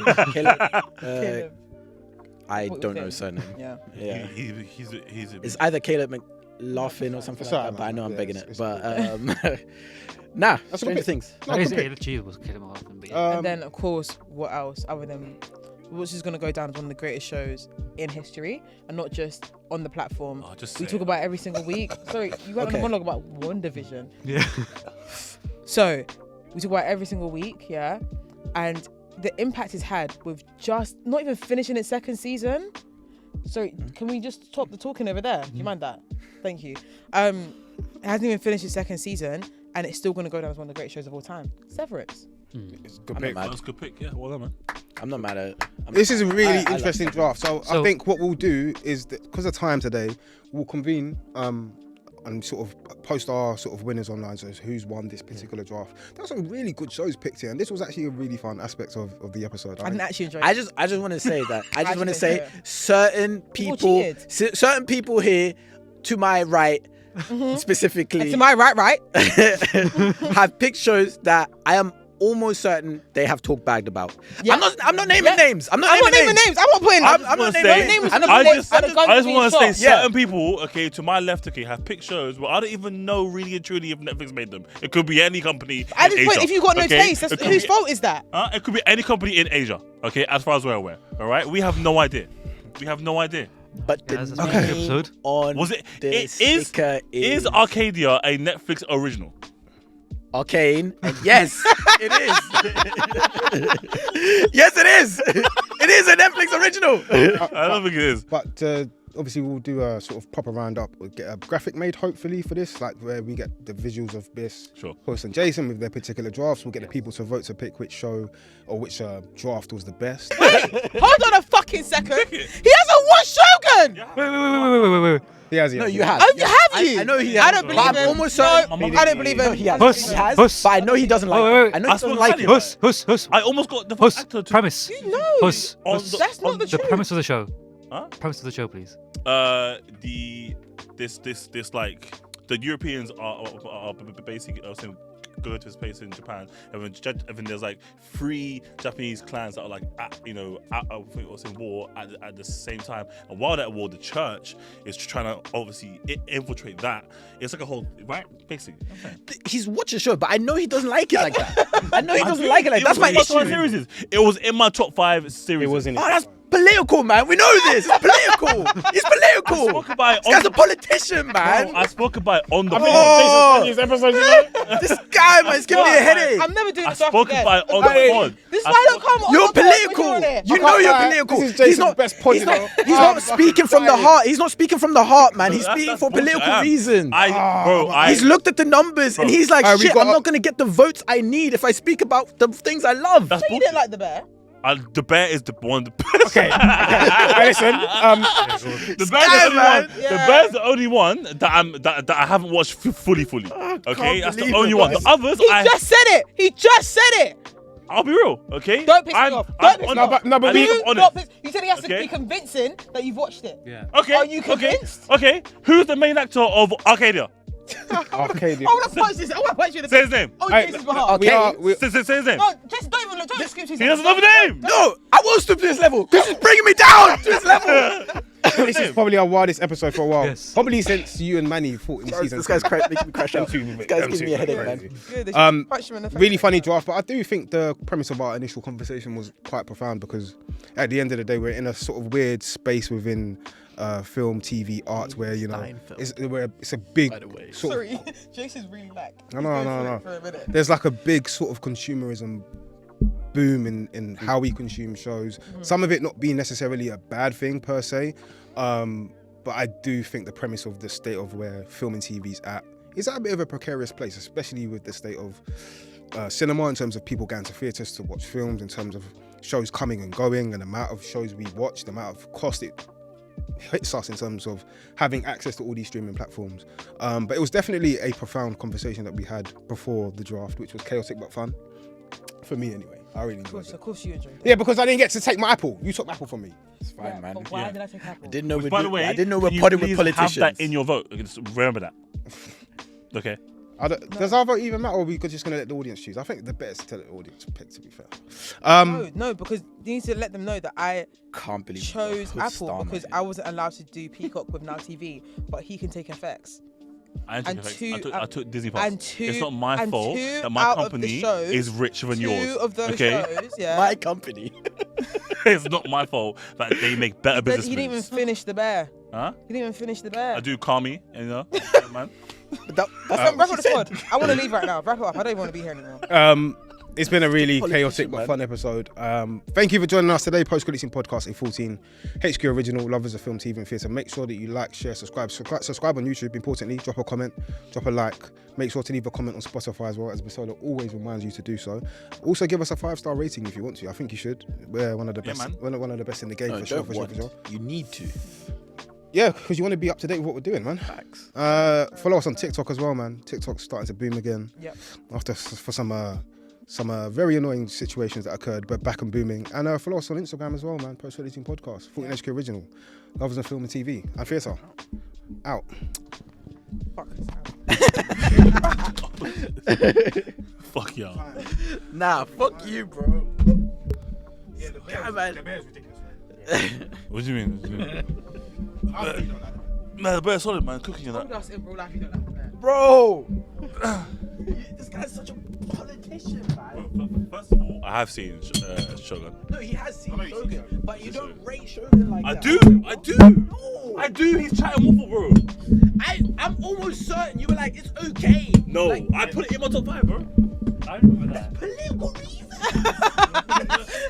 Caleb. I What don't was know it? his surname. Yeah. Yeah. He's a It's either Caleb McLaughlin or something It's like alright, that, but I know I'm man. begging Yeah, it. it's But nah, That's a Stranger good pick. Things. No, That is good it. pick. The cheese was killing my husband. But yeah. And then, of course, what else other than which is going to go down as one of the greatest shows in history, and not just on the platform. Oh, just We say talk it. about every single week. Sorry, you went on Okay. a monologue about WandaVision. yeah. So we talk about it every single week, yeah, and the impact it's had with just not even finishing its second season. Sorry, can we just stop the talking over there? Do you mind that? Thank you. It hasn't even finished its second season, and it's still going to go down as one of the great shows of all time. Severance. It's a good I'm pick. not mad. That's a good pick. Yeah, well done, man. I'm not mad at it. This is a really I like interesting it. draft. So I So- think what we'll do is, because of time today, we'll convene and sort of post our sort of winners online, so who's won this particular draft. There were some really good shows picked here, and this was actually a really fun aspect of the episode. I didn't actually enjoy it. I just want to say that. I just want to say enjoy certain people, cheated. certain people here to my right, specifically, And to my right. have picked shows that I am almost certain they have talked bad about. Yeah. I'm not naming names. I'm not I'm not naming naming names. I'm not putting. I'm wanna not say- naming names. names. I'm not I naming just names. want to say Yeah. certain people, okay, to my left, okay, have picked shows, but I don't even know really and truly if Netflix made them. It could be any company. At in this point, Asia, if you've got no okay? taste, It could whose be- fault is that? It could be any company in Asia, okay, as far as we're aware. All right, we have no idea. We have no idea. But the Yeah, that's a good name episode. on Was it? the It is. sticker Is Arcadia a Netflix original? Arcane, and yes, it is. Yes, it is. It is a Netflix original. I don't think it is. But obviously we'll do a sort of proper roundup. We'll get a graphic made hopefully for this, like where we get the visuals of Biss, Sure. Huss and Jason with their particular drafts. We'll get the people to vote to pick which show or which draft was the best. Hold on a fucking second. He hasn't watched Shogun. Wait. He has, No, you have. Oh, have you? I know he I has. don't But believe I'm him. almost No, certain. I don't believe him. No, he has. Huss, He has. Huss. But I know he doesn't like Wait, it. wait, I know I he doesn't spoke like highly it. about Huss. I almost got the Huss. actor to Premise. No. Huss. on Huss. the- That's not on the The truth. premise of the show. Huh? Premise of the show, please. This like the Europeans are basically saying go to this place in Japan, and then there's like 3 Japanese clans that are like at war at the same time, and while they're at war, the church is trying to obviously infiltrate that. It's like a whole right, basically. Okay. He's watched the show, but I know he doesn't like it like that. I know he doesn't like it like that. That's my issue. It was in my top 5 series. It was in it. Oh, that's political, man. We know this. It's political. He's political. spoke about it This guy's on a politician, man. I spoke about it on the Oh. pod. episode, you know? This guy, man, is giving me a headache. I'm never doing I this after spoke again. about it on Okay. the pod. This is I why I don't spoke- come on You're the pod when political. you're on it. You I know can't you're lie. political. This is Jason's best pod, He's you not, know. he's not speaking from the heart. He's not speaking from the heart, man. He's That's speaking for bullshit. political I am. reasons. Ah, He's looked at the numbers and he's like, Alright, we shit, got I'm not going to get the votes I need if I speak about the things I love. That's So you bullshit. didn't like the bear? The bear is the one. The best. Okay. Hey, listen. The bear's guy, the only man. one. Yeah. The bear's the only one that I haven't watched fully. Okay, can't that's the believe only it, one. man. The others, He just said it. He just said it. I'll be real. Okay, Don't piss me off. Don't piss me off. No, but I'm we- honest. You said he has to Okay. be convincing that you've watched it. Yeah. Okay, Are you convinced? Okay, who's the main actor of Arcadia? Arcadia. I want to punch this. I want to punch you in the Say his name. Oh, Hey, Jason's behalf. Say his name. No, just don't even look. Don't excuse his He doesn't have a name. No, I won't stoop to this level because it's bringing me down to this level. This is probably our wildest episode for a while. Yes. Probably since you and Manny fought in season. This guy's making me crash out. This guy's giving me a headache, man. Good, they should Um, punch him in the face. Really funny draft, but I do think the premise of our initial conversation was quite profound because at the end of the day, we're in a sort of weird space within film, TV, art, where you know Steinfeld. it's a big By the way. sort of, Sorry, Jason's really like. No. For a minute. there's like a big sort of consumerism boom in how we consume shows. Some of it not being necessarily a bad thing per se, but I do think the premise of the state of where film and TV's at is at a bit of a precarious place, especially with the state of cinema in terms of people going to theatres to watch films, in terms of shows coming and going, and the amount of shows we watch, the amount of cost it hits us in terms of having access to all these streaming platforms. But it was definitely a profound conversation that we had before the draft, which was chaotic but fun. For me anyway. I really enjoyed it. Of course you enjoyed it. Yeah, because I didn't get to take my apple. You took my apple from me. It's fine, man. But why did I take apple? I didn't know By the way, I didn't know can we're you potting with please politicians. Have that in your vote. Okay, just remember that. Okay. Does our vote even matter, or are we just going to let the audience choose? I think the best to let the audience pick, to be fair. No, because you need to let them know that I Can't believe you chose put Apple Star because Man I wasn't allowed to do Peacock with Now TV, but he can take FX. I And took Disney Plus. and two- It's not my and fault two that my out of the company shows- is richer than Two yours. of those okay? shows, yeah. My company. It's not my fault that they make better But business he didn't even moves. finish the bear. Huh? He didn't even finish the bear. I do call me, you know, man. That's Wrap up the pod. I want to leave right now. Wrap it up. I don't even want to be here anymore. It's been a really chaotic Politician, but man. fun episode. Thank you for joining us today. Post-Creditscene Podcast, a 14 HQ original, lovers of film, TV and theatre. Make sure that you like, share, subscribe on YouTube. Importantly, drop a comment, drop a like. Make sure to leave a comment on Spotify as well, as Bisola always reminds you to do so. Also, give us a 5-star rating if you want to. I think you should. We're one of the best. man. We're one of the best in the game, No, for sure. You need to. Yeah, because you want to be up to date with what we're doing, man. Facts. Follow us on TikTok as well, man. TikTok's starting to boom again. Yep. After for some very annoying situations that occurred, but back and booming. And follow us on Instagram as well, man. Post-Creditscene Podcast, 14 HQ Original, lovers of film and TV and theatre. Out. Fuck. Fuck y'all. Nah, fuck you, bro. Yeah, man. the bear's ridiculous. What do you mean? Man, the bear's solid, man. Cooking and Told that. us in real life you don't like the bear. Bro. This guy's such a politician, man. First of all, I have seen Shogun. No, he has seen I know you've seen Shogun, Shogun. but you don't rate Shogun like I that. do. No. I do. He's chatting waffle, bro. I'm almost certain you were like, it's okay. No, Like, I put it in my top 5, bro. I remember that. political reasons.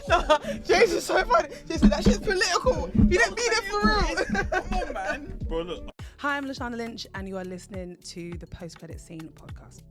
No, Jason is so funny. Jason, that shit's political. You didn't mean it for real. Come on, man. Bro, look. Hi, I'm Lashana Lynch, and you are listening to the Post Credit Scene podcast.